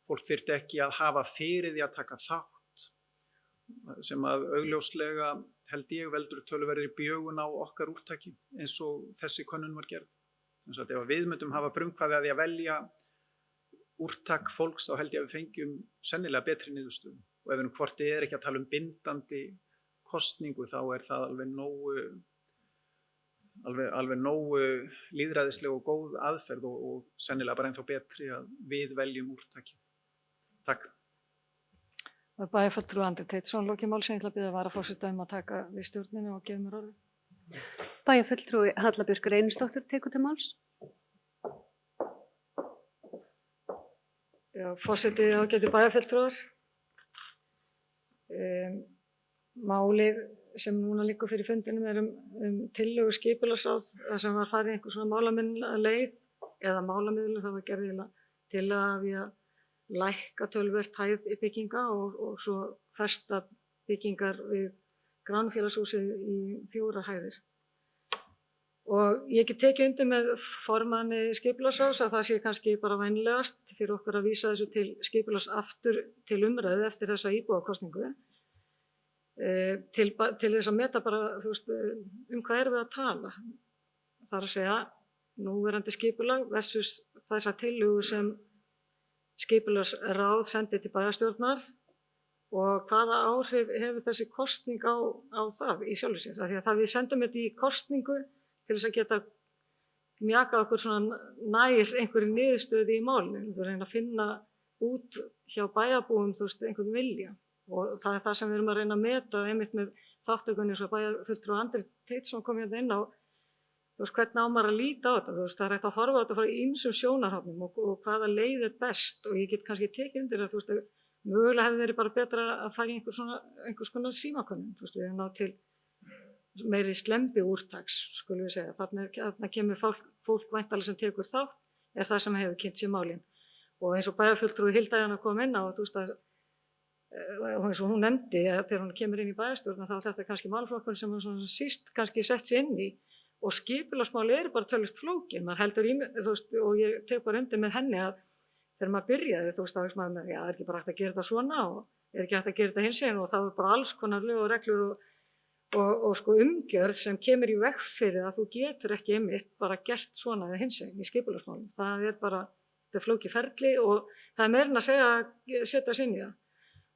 fólk þyrfti ekki að hafa fyrir því að taka þátt, sem að augljóslega held ég veldur töluverðri bjögun á okkar úrtaki eins og þessi könnun var gerð. Þannig að ef við myndum hafa frumkvæði að því að velja úrtak fólks, þá held ég að við fengjum sennilega betri niðurstöðu. Og ef við hvort þið ekki að tala bindandi kosningu, þá það alveg nógu lýðræðisleg og góð aðferð og sennilega bara ennþá betri að við veljum úrtaki. Takk. Bæjarfulltrúi Andri Teitsson lokið máli sínu. Ég ætla að biðja varaforseta að taka við stjórninu og gefa mér orðið. Bæjarfulltrúi Halla Björk Reynisdóttir tekur til máls. Forseti, ágætu bæjarfulltrúar. Málið sem núna liggur fyrir fundinum tillögu skipulagsráðs, þar sem var farið einhver svona málamiðlaleið eða málamiðlun, það var gerð tillaga við að lækka töluvert hæð í bygginga og svo festa byggingar við grannfélagshúsið í 4 hæðir. Og ég get tekið undir með formanni skipulagsráðs að það sé kannski bara venlegast fyrir okkur að vísa þessu til skipulags aftur til umræðu eftir þessa íbúakosningu til þess að meta bara, þú veist, hvað erum við að tala. Það er að segja núverandi skipulag versus þessa tillögu sem skipulagsráð sendi til bæjarstjórnar og hvaða áhrif hefur þessi kosning á það í sjálfu sér. Af því að það við sendum þetta í kosningu til þess að geta mjakað okkur svona nær einhverju niðurstöðu í málinu. Þú reyna að finna út hjá bæjarbúum, þú veist, einhvern vilja. Og það er það sem við erum að reyna að meta einmitt með þáttökunni eins og bæjarfulltrúi Andri Teitsson kom hérna inn á, þú veist, hvernig á maður að líta á þetta, þú veist, það er hægt að horfa á þetta frá ýmsum sjónarhornum og hvaða leið er best og ég get kannski tekið undir að, þú veist, mögulega hefði verið bara betra að fara í einhvers konar símakönnun, þú veist, við hefum náð til meiri slembi úrtaks, skulum við segja, þarna kemur fólk væntanlega sem tekur þátt, er það sem hefur kynnt sér málin og eins og bæjarfulltrúi Hilda hérna kom inn á, þú veist að eins og hún nefndi að þegar hún kemur inn í bæjarstjórn þá þetta er kannski málflokkur sem hún svona síst kannski sett sér inn í og skipulagsmál eru bara tölvist flókin, maður heldur í mig, þú veist, og ég tek bara undir með henni að þegar maður byrjaði, þú veist, þá veist maður, já, það er ekki bara hægt að gera þetta svona og er ekki hægt að gera þetta hinsegin og það er bara alls konar lög og reglur og sko umgjörð sem kemur í veg fyrir að þú getur ekki einmitt bara gert svona eða hinsegin í skipulagsmálum. Það er bara, þetta er flókið ferli og það er meira en að segja að setja sig inn í það.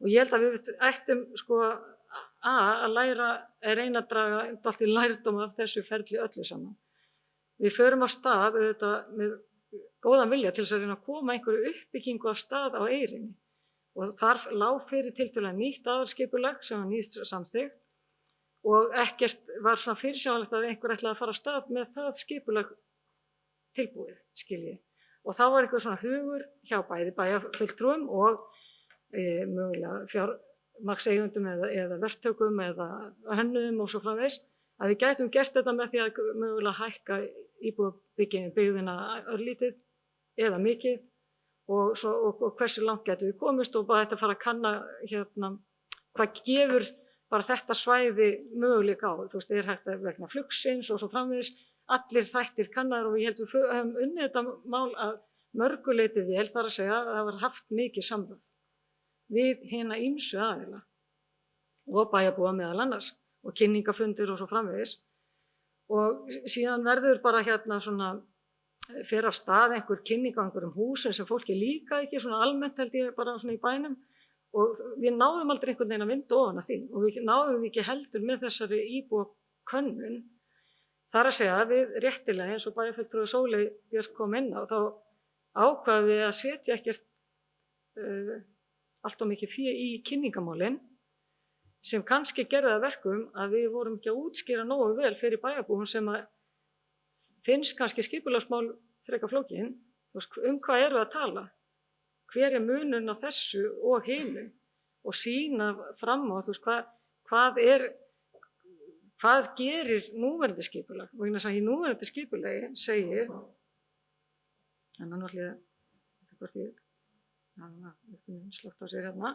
Og ég held að við ættum sko að læra, reyna að draga allt í lærdóm af þessu ferli öllu saman. Við förum á stað auðvitað með góðan vilja til þess að reyna að koma einhverju uppbyggingu af stað á Eyrinni og þar lá fyrir tiltölulega nýtt aðalskipulag sem var nýtt samþykkt og ekkert var svona fyrirsjáanlegt að einhver ætlaði að fara af stað með það skipulag tilbúið, skiljið. Og þá var einhver svona hugur hjá bæði bæjarfulltrúum og mögulega fjármagnseigendum eða verktökum eða hönnuðum og svo framvegis að við gætum gert þetta með því að mögulega hækka íbúðabyggðina örlítið eða mikið og hversu langt getum við komist og bara þetta fara að kanna hérna hvað gefur bara þetta svæði möguleika á, þú veist, er hægt að vegna flugsins og svo framvegis, allir þættir kannar og ég held við höfum unnið þetta mál að mörguleiti vel þar að segja að það var haft mikið samráð við hina ýmsu aðila og bæjarbúa meðal annars og kynningafundir og svo framvegis og síðan verður bara hérna svona fer af stað einhver kynning á einhverjum húsum sem fólki líka ekki svona almennt held ég bara svona í bænum og við náðum aldrei einhvern veginn að vinda ofan af því og við náðum ekki heldur með þessari íbúakönnun þar að segja við réttilega eins og bæjarfulltrúi Sóley Björk kom inn á þá ákvaðum við að setja ekkert allt of mikið fé í kynningamálin sem kannski gerði að verkum að við vorum ekki að útskýra nógu vel fyrir bæjarbúum sem að finnst kannski skipulagsmál frekar flókin, hvað eru að tala? Hver er munurinn á þessu og hinu og sýna fram á þú veist hvað gerir núverandi skipulag og eins og í núverandi skipulagi segir en náttúrulega þetta hvort ég slögt á sér hérna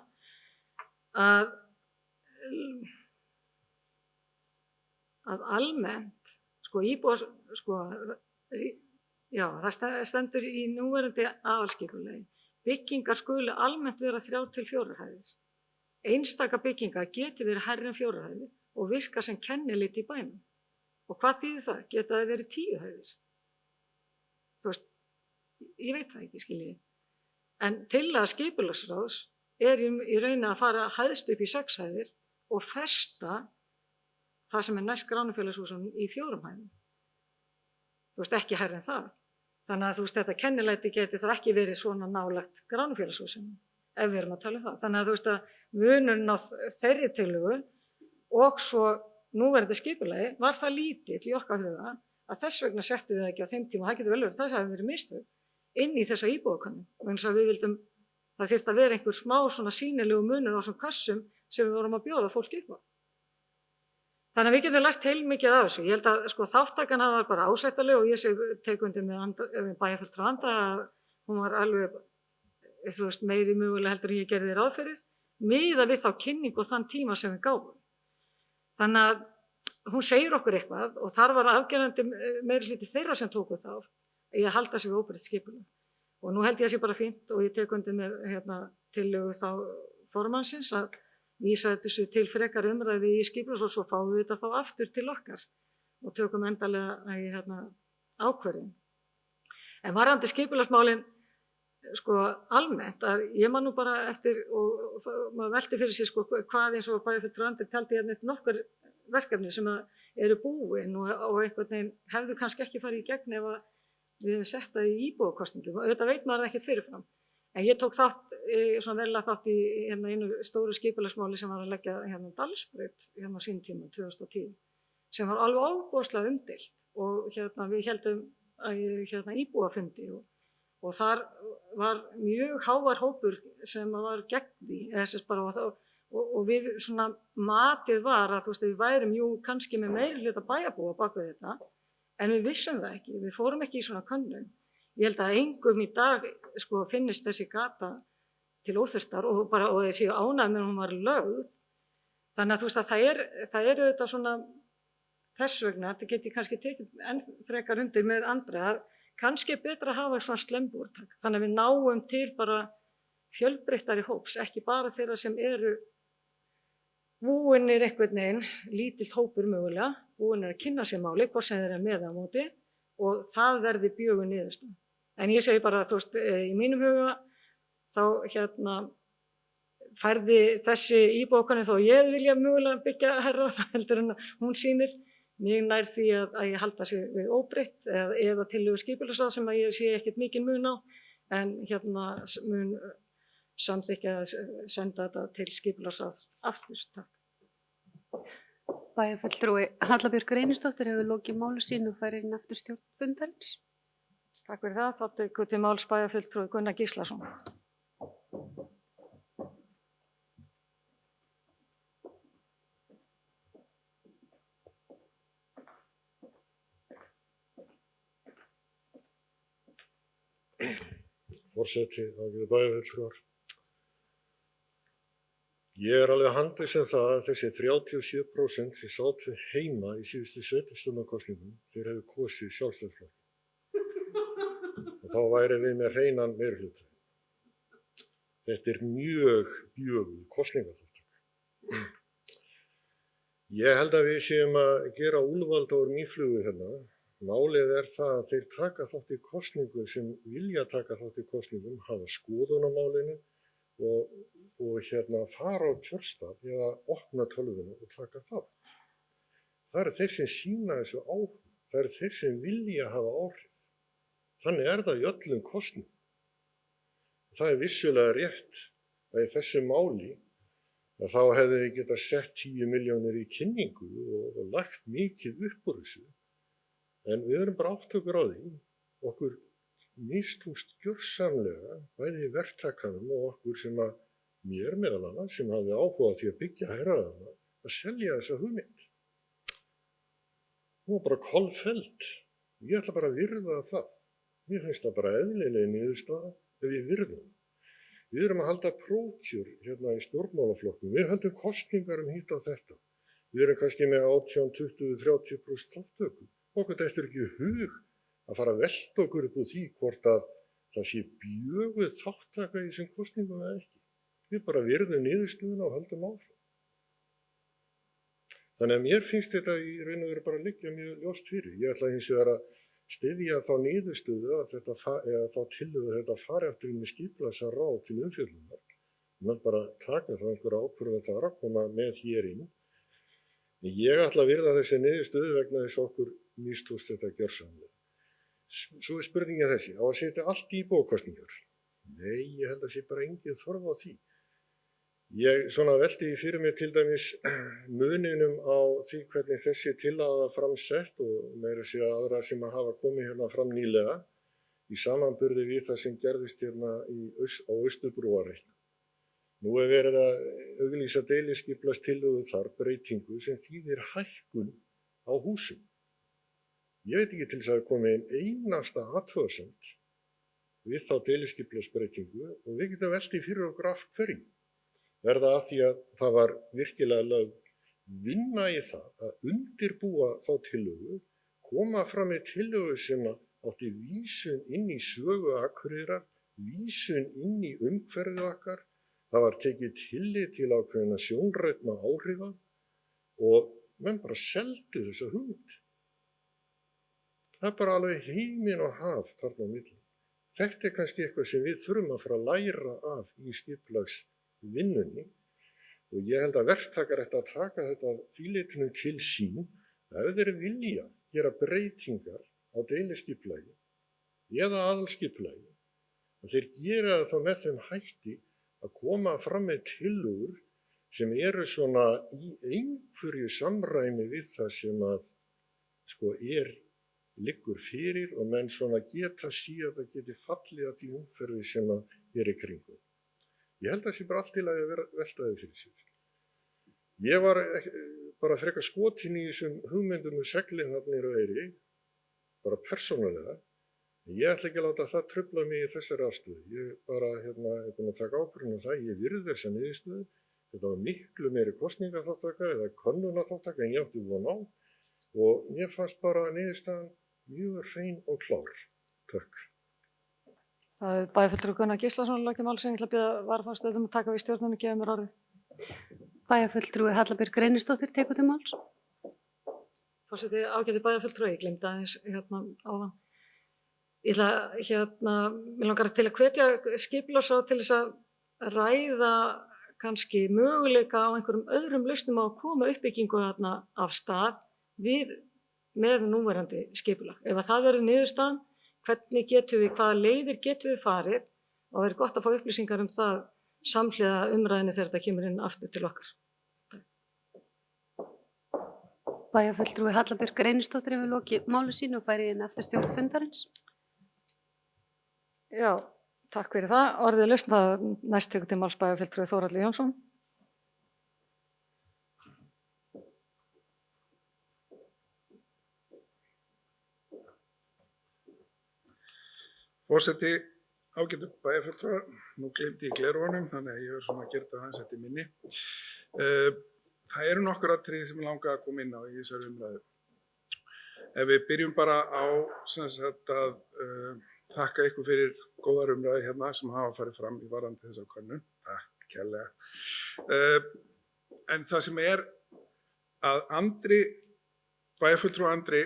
að almennt sko íbúa sko já það stendur í núverandi aðalskipulagi byggingar skulu almennt vera 3 til 4 hæðir. Einstaka byggingar geti verið hærri en 4 hæðir og virka sem kennileiti í bænum. Og hvað þýðir það? Geta það verið 10 hæðir? Þú veist, ég veit það ekki, skiljið. En tillaga skipulagsráðs er í rauninni að fara hæðst upp í 6 hæðir og festa það sem er næst gránufélagshúsunum í 4 hæðum. Þú veist, ekki hærri en það. Þannig að þú veist þetta kennileiti geti þá ekki verið svona nálægt gránufélagshúsinu ef við erum að tala um það. Þannig að þú veist að munurinn á þeirri tillögu og svo núverandi skipulagi var það lítill í okkar huga að þess vegna settum við ekki á þeim tíma, það getur vel verið, það hafi verið mistök inn í þessa íbúðakönnun og eins að við vildum, það þyrfti að vera einhver smá svona sýnilegu munur á þessum kössum sem við vorum að bjóða fólki upp á. Þannig að við getum lært heilmikið af þessu. Ég held að sko, þáttakan var bara ásættaleg og ég tek undir með bæjarfulltrúa Andra að hún var alveg þú veist, meiri mögulega heldur en ég gerði ráð fyrir, miðað við þá kynningu og þann tíma sem við gáfum. Þannig að hún segir okkur eitthvað og þar var afgerandi meirihluti þeirra sem tóku þátt í að halda sig við óbreytt skipulag. Og nú held ég að sé bara fínt og ég tek undir með tillögu þá formannsins að vísa þessu til frekar umræði í skipulags og svo fáum við þetta þá aftur til okkar og tökum endalega í ákvörðun. En varðandi skipulagsmálin sko almennt að ég man nú bara eftir og maður velti fyrir sig sko hvað eins og bæjarfulltrúi Andri taldi hérna upp nokkur verkefni sem eru búin og einhvern veginn hefðu kannski ekki farið í gegn ef að við hefum sett það í íbúakosningum og þetta veit maður ekkert fyrirfram. En ég tók svona verulega þátt í einu stóru skipulagsmáli sem var að leggja Dalsbraut á sínum tíma 2010 sem var alveg ofboðslega umdeilt og við heldum íbúafundi og þar var mjög hávær hópur sem var gegn því og við svona matið var að við værum kannski með meirihluta bæjarbúa bak við þetta en við vissum það ekki, við fórum ekki í svona könnun. Ég held að engum í dag finnist þessi gata til óþurftar og þessi ánægð með hún var lögð. Þannig að það er auðvitað svona þess vegna, þetta geti kannski tekið enn frekar undir með Andra að kannski er betra að hafa svona slembúrtak, þannig að við náum til bara fjölbreyttari hóps, ekki bara þeirra sem eru búinir einhvern veginn, lítill hópur mögulega, búinir að kynna sér máli, hvort sem þeir eru með á móti og það verði bjögun niðurstaða. En ég segi bara, í mínum huga, þá færði þessi íbókanir þó ég vilja mögulega byggja herra, það heldur en hún sýnir. Mér nær því að ég halda sig við óbreytt eða tillögu skipulagsráðs sem að ég sé ekkert mikinn mun á en mun samþykkja að senda þetta til skipulagsráðs aftur. Takk. Bæjarfulltrúi Halla Björk Reynisdóttir hefur lokið máli sínu og færir inn aftur stjórn fundarins. Takk fyrir það. Þá tekur til máls bæjarfulltrúi Gunnar Gíslason. Forseti, ágætu bæjarfulltrúar. Ég er alveg handviss það að þessi 37% sem sátu heima í síðustu sveitarstjórnarkosningum þeir hefðu kosið Sjálfstæðisflokkinn. Og þá væri við með hreinan meirihluta. Þetta er mjög bjöguð kosningaþátttaka. Ég held að við séum að gera úlfalda úr mýflugu hérna. Málið er það að þeir taka þátt í kosningu sem vilja taka þátt í kosningum, hafa skoðun á málinu og fara á kjörstað eða opna tölvuna og taka þátt. Það eru þeir sem sýna þessu áhuga, það eru þeir sem vilja hafa áhrif. Þannig er það í öllum kosningum. Það er vissulega rétt að í þessu máli að þá hefðu við getað sett 10 milljónir í kynningu og lagt mikið upp úr þessu. En við erum bara áttökur á því, okkur mistókst gjörsamlega, bæði í verktakanum og okkur sem að mér meðal annars sem hafði áhuga á því að byggja herraðana, að selja þessa hugmynd. Hún var bara kolfelld. Ég ætla bara að virða það. Mér finnst það bara eðlileg niðurstaða ef ég virðum. Við erum að halda prófkjör í stjórnmálaflokkum. Við höldum kosningar hitt á þetta. Við erum kannski með 18, 20, 30% þáttöku. Okkur þetta ekki hug að fara að velta okkur upp úr því hvort að það sé bjöguð þáttaka í þessum kosningum eða ekki. Við bara virðum niðurstöðuna og höldum áfram. Þannig að mér finnst þetta í raun og veru bara að liggja mjög ljóst fyrir. Ég ætla hins vegar að styðja þá niðurstöðu eða þá tillögu að þetta fari aftur inn í skipulagsráð til umfjöllunar. Menn bara taka þá einhverja ákvörðun þar að koma með hér inn. Ég ætla að virða þessi niðurstöðu vegna þess okkur mistókst þetta gjörsamlega. Svo er spurningin þessi, á að setja allt í íbúakosningar? Nei, ég held að sé bara engin þörf á því. Ég velti fyrir mig til dæmis muninum á því hvernig þessi tillaga var framsett og meira að segja aðra sem að hafa komið hérna fram nýlega í samanburði við það sem gerðist hérna á Austurbrúarreitnum. Nú er verið að auglýsa deiliskipulagstillögu þar breytingu sem þýðir hækkun á húsum. Ég veit ekki til þess að það komi einasta athugasemd við þá deiliskipulagsbreytingu og við getum veltið fyrir okkur af hverju. Er það að því að það var virkilega lögð vinna í það að undirbúa þá tillögu, koma fram með tillögu sem átti vísun inn í sögu Akureyrar, vísun inn í umhverfið okkar. Það var tekið tillit til ákveðinna sjónrænna áhrifa og menn bara seldu þessa hugmynd. Það er bara alveg heiminn og haf þarna á milli. Þetta kannski eitthvað sem við þurfum að fara að læra af í skipulagsvinnunni og ég held að verktakar ættu að taka þetta þvílitinu til sín ef þeir vilja gera breytingar á deiliskipulagi eða aðalskipulagi. Þeir gera það þá með þeim hætti að koma fram með tillögur sem eru svona í einhverju samræmi við það sem að liggur fyrir og menn svona geta síðan að það geti fallið að því umhverfi sem að í kringum. Ég held að það sé bara allt í lagi að velta þau fyrir sér. Ég var bara frekar skotin í þessum hugmyndum seglin þarna niður á Eyri, bara persónulega. Ég ætla ekki að láta það trufla mig í þessari afstöðu. Ég bara er búin að taka ákvörðun á það. Ég virði þessa niðurstöðu. Þetta var miklu meiri kosningaþáttaka eða könnunarþáttaka en ég átti von á og mér fannst bara niðurstaðan mjög hrein og klár. Takk. Það er bæjarfulltrúi Gunnar Gíslason lokið máls sem ég ætla að biðja varaforsetann að taka við stjórnunni og gefa mér orðið. Bæjarfulltrúi Hallabjörg Reynisdóttir tekur til máls. Forseti, ágæti bæjarfulltrúi, ég glemdi aðeins áðan. Ég ætla, mér langar til að hvetja skipulagsráð til þess að ræða kannski möguleika á einhverjum öðrum lausnum á að koma uppbyggingu þarna af stað með núverandi skipulag. Ef að það verður niðurstaðan, hvernig getum við, hvaða leiðir getum við farið og verður gott að fá upplýsingar um það samhliða umræðinni þegar þetta kemur inn aftur til okkar. Bæjarfulltrúi Hallabjörg Reynisdóttir hefur lokið máli sínu og færi inn eftir stjórn fundarins. Já, takk fyrir það. Orðið lausn það næst tekur til máls bæjarfulltrúi Þórhallur Jónsson. Forseti, ágætu bæjarfulltrúar, nú gleymdi ég gleraugunum, þannig að ég verður svona að gera þetta aðeins eftir minni. Það eru nokkur atriði sem ég langa að koma inn á í þessari umræðu. Ef við byrjum bara á að þakka ykkur fyrir góðar umræði hérna sem hafa farið fram í varðandi þessar könnun. Takk kærlega. En það sem er að bæjarfulltrúi Andri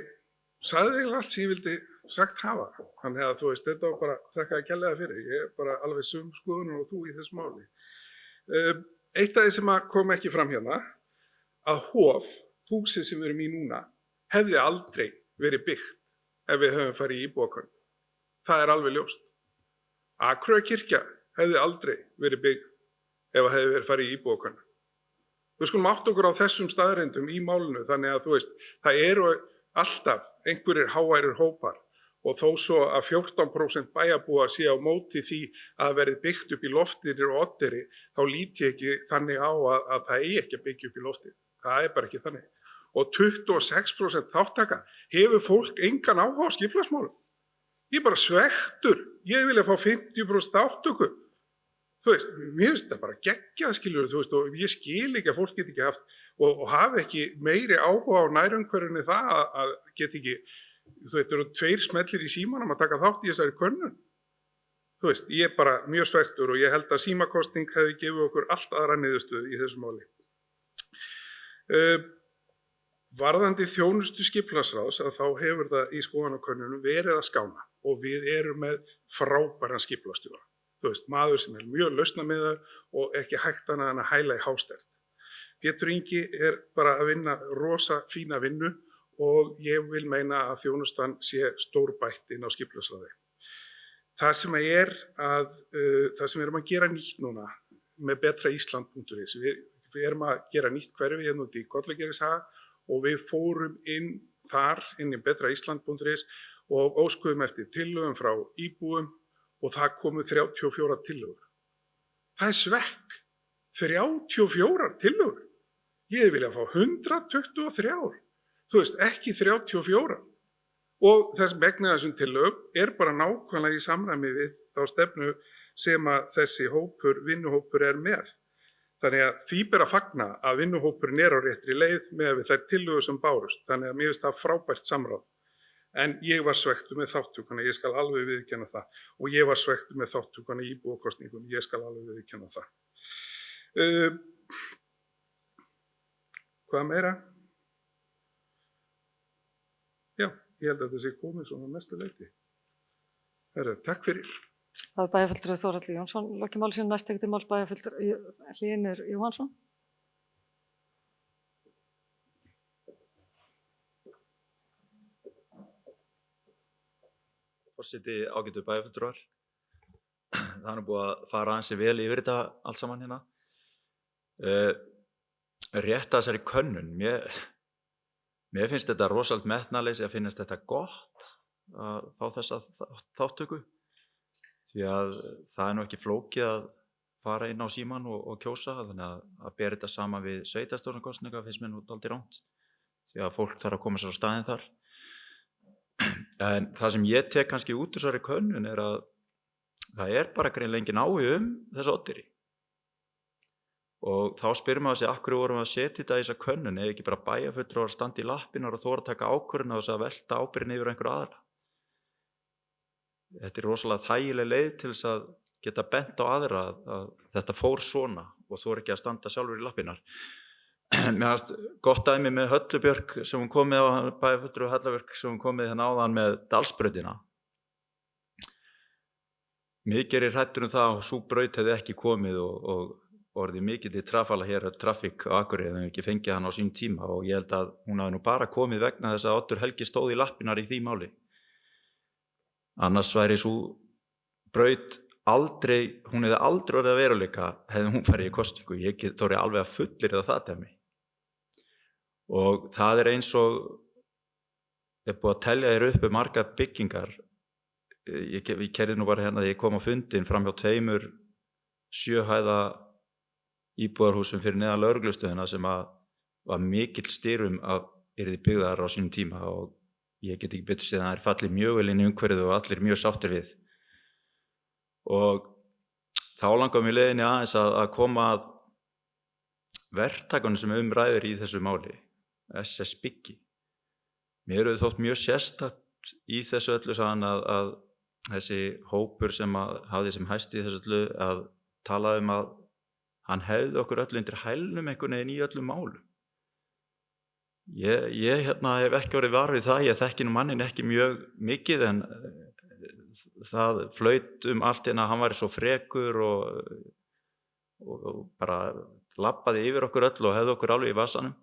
sagði eiginlega allt sem ég vildi sagt hafa. Þannig að þetta var bara þakkaði kærlega fyrir. Ég er bara alveg sömu skoðunar og þú í þessu máli. Eitt af því sem kom ekki fram hérna, að húsið sem við erum í núna, hefði aldrei verið byggt ef við höfum farið í íbúakönnun. Það er alveg ljóst. Akureyrarkirkja hefði aldrei verið byggð ef það hefði verið farið í íbúakönnun. Við skulum átta okkur á þessum staðreyndum í málinu, þannig að það eru alltaf einhverjir háværir hópar og þó svo að 14% bæjarbúa sé á móti því að verið byggt upp í Lofteyri og Oddeyri, þá lít ég ekki þannig á að það eigi ekki að byggja upp í Lofteyri. Það er bara ekki þannig. Og 26% þáttaka hefur fólk engan áhuga á skipulagsmálum. Ég er bara svektur. Ég vilja fá 50% þáttöku. Mér finnst það bara geggjað, skilur, og ég skil ekki að fólk geti ekki haft og hafi ekki meiri áhuga á nærumhverfinu það að geti ekki, þetta eru 2 smellir í símanum að taka þátt í þessari könnun. Ég er bara mjög svektur og ég held að símakosning hefði gefið okkur allt aðra niðurstöðu í þessu máli. Varðandi þjónustu skipulagsráðs að þá hefur það í skoðanakönnunum verið að skána og við erum með frábæran skipulagsstjóra. Maður sem er mjög lausnamiðaður og ekki hægt annað en að hæla í hástert. Pétur Ingi er bara að vinna rosa fína vinnu og ég vil meina að þjónustan sé stórbætt inn á skipulagsráði. Það sem við erum að gera nýtt núna með betraisland.is, við erum að gera nýtt hverfi hérna út í Kollagerðishaga og við fórum inn í betraisland.is og óskuðum eftir tillögum frá íbúum og það komu 34 tillögur. Það er svekk. 34 tillögur. Ég vilja fá 123. Ekki 34. Og þess megna þessum tillögum er bara nákvæmlega í samræmi við þá stefnu sem að þessi vinnuhópur er með. Þannig að því ber að fagna að vinnuhópurinn á réttri leið með við þær tillögur sem bárust. Þannig að mér finnst það frábært samráð. En ég var svekktur með þátttökuna, ég skal alveg viðurkenna það. Og ég var svekktur með þátttökuna í íbúakosningum, ég skal alveg viðurkenna það. Hvað meira? Já, ég held að þessi komið svona mestu leyti. Herra, takk fyrir. Það er bæjarfulltrúi Þórhallur Jónsson. Lokið máli sínu næst tekur til máls bæjarfulltrúi Hlynur Jóhannsson. Forseti, ágætu bæjarfulltrúar. Það er búið að fara aðeins vel yfir þetta allt saman hérna. Rétt að þessari könnun. Mér finnst þetta rosalega metnaleysi að finnast þetta gott að fá þessa þáttöku. Því að það er nú ekki flókið að fara inn á síman og kjósa, þannig að bera þetta saman við sveitarstjórnarkosninga finnst mér nú dálítið rangt. Því að fólk þarf að koma sér á staðinn þar. En það sem ég tek kannski út úr þessari könnun er að það er bara greinilega engin áhugi þessa oddiri. Og þá spyrir maður sig, af hverju vorum við að setja þetta í þessa könnun, eða ekki bara bæjarfulltrúar að standa í lappirnar og þora að taka ákvörðun á þess að velta ábyrgðin yfir einhverja aðra. Þetta er rosalega þægileg leið til þess að geta bent á aðra að þetta fór svona og þú ekki að standa sjálfur í lappirnar. Mér fannst gott dæmi með Höllubjörg sem hún kom með á bæjarfulltrúi Höllubjörg sem hún kom með hérna áðan með Dalsbrautina. Mikið er hræddur það að sú braut hefði ekki komið og orðið mikið til trafala hér trafík á Akureyri en ekki fengið hann á sínum tíma og ég held að hún hafi nú bara komið vegna þess að Oddur Helgi stóð í lappirnar í því máli. Annars væri svo braut hún hefði aldrei orðið að veruleika hefði hún farið í kosningu. Ég þóri alveg að fullyrða það dæmi. Og það er eins og ég búið að telja þér upp margar byggingar. Ég keyrði nú bara hérna þegar ég kom á fundin fram hjá 2 7 hæða íbúðarhúsum fyrir neðan lögreglustöðina sem var mikill styrum að yrði byggðar á sínum tíma og ég get ekki betur séð að það er fallið mjög vel inn í umhverfið og allir mjög sáttir við. Og þá langar mér leiðinni aðeins að koma að verktakunum sem ræður í þessu máli, SS Byggi. Mér hefur þótt mjög sérstakt í þessu öllu saman að þessi hópur sem hafði sem hæst í þessu öllu að tala að hann hefði okkur öllu undir hælnum einhvern veginn í öllum málum. Ég hef ekki orðið var við það, ég þekki nú mannin ekki mjög mikið en það flaut allt hérna að hann væri svo frekur og bara labbaði yfir okkur öll og hefði okkur alveg í vasanum.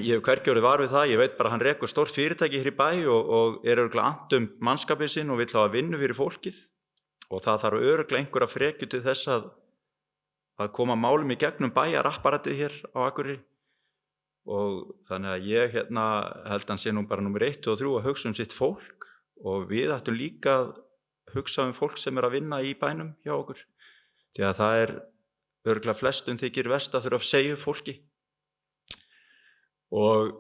Ég hef hvergi orðið var við það, ég veit bara að hann rekur stórt fyrirtæki hér í bæ og er örugglega annt mannskapið sinn og vill hafa vinnu fyrir fólkið og það þarf örugglega einhverja frekju til þess að koma málum í gegnum bæjarapparatið hér á Akureyri. Og þannig að ég held hann sé nú bara númer 1 og 3 að hugsa sitt fólk og við ættum líka að hugsa fólk sem er að vinna í bænum hjá okkur. Því að það er örugglega flestum þykir verst að þurfa að segja fólki. Og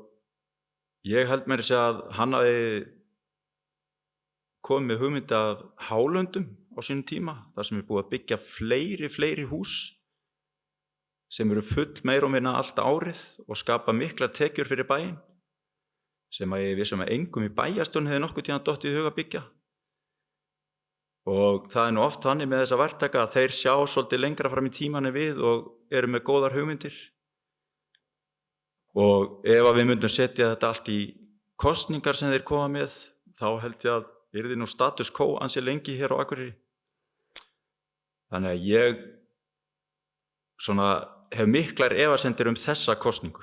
ég held mér að segja að hann hafi komið með hugmynd af hálöndum á sínum tíma, þar sem er búið að byggja fleiri hús sem eru full meira og minna allt árið og skapa mikla tekjur fyrir bæinn sem að ég vissum að engum í bæjarstjórn hefði nokkuð tíma dottið í hug að byggja. Og það er nú oft þannig með þessa verktaka að þeir sjá svolítið lengra fram í tímanum við og eru með góðar hugmyndir. Og ef við myndum setja þetta allt í kosningar sem þeir koma með, þá held ég að yrði nú status quo ansi lengi hér á Akureyri. Þannig að ég hef miklar efasemdir þessa kosningu.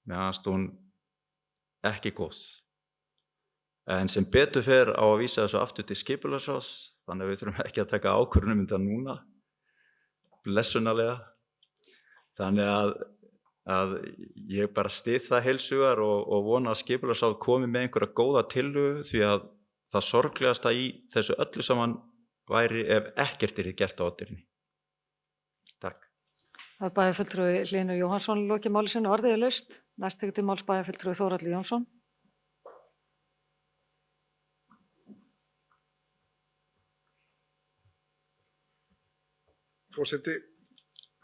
Mér fannst hún ekki góð. En sem betur fer á að vísa þessu aftur til skipulagsráðs, þannig að við þurfum ekki að taka ákvörðun þetta núna, blessunarlega. Þannig að ég bara styð það heilshugar og vona að skipulagsráð komi með einhverja góða tillögu því að það sorglegasta í þessu öllu saman væri ef ekkert yrði gert á oddirinni. Takk. Það er bæjarfulltrúi Hlynur Jóhannsson lokið máli sínu, orðið er laust. Næst tekur til máls bæjarfulltrúi Þórhallur Jónsson. Forseti,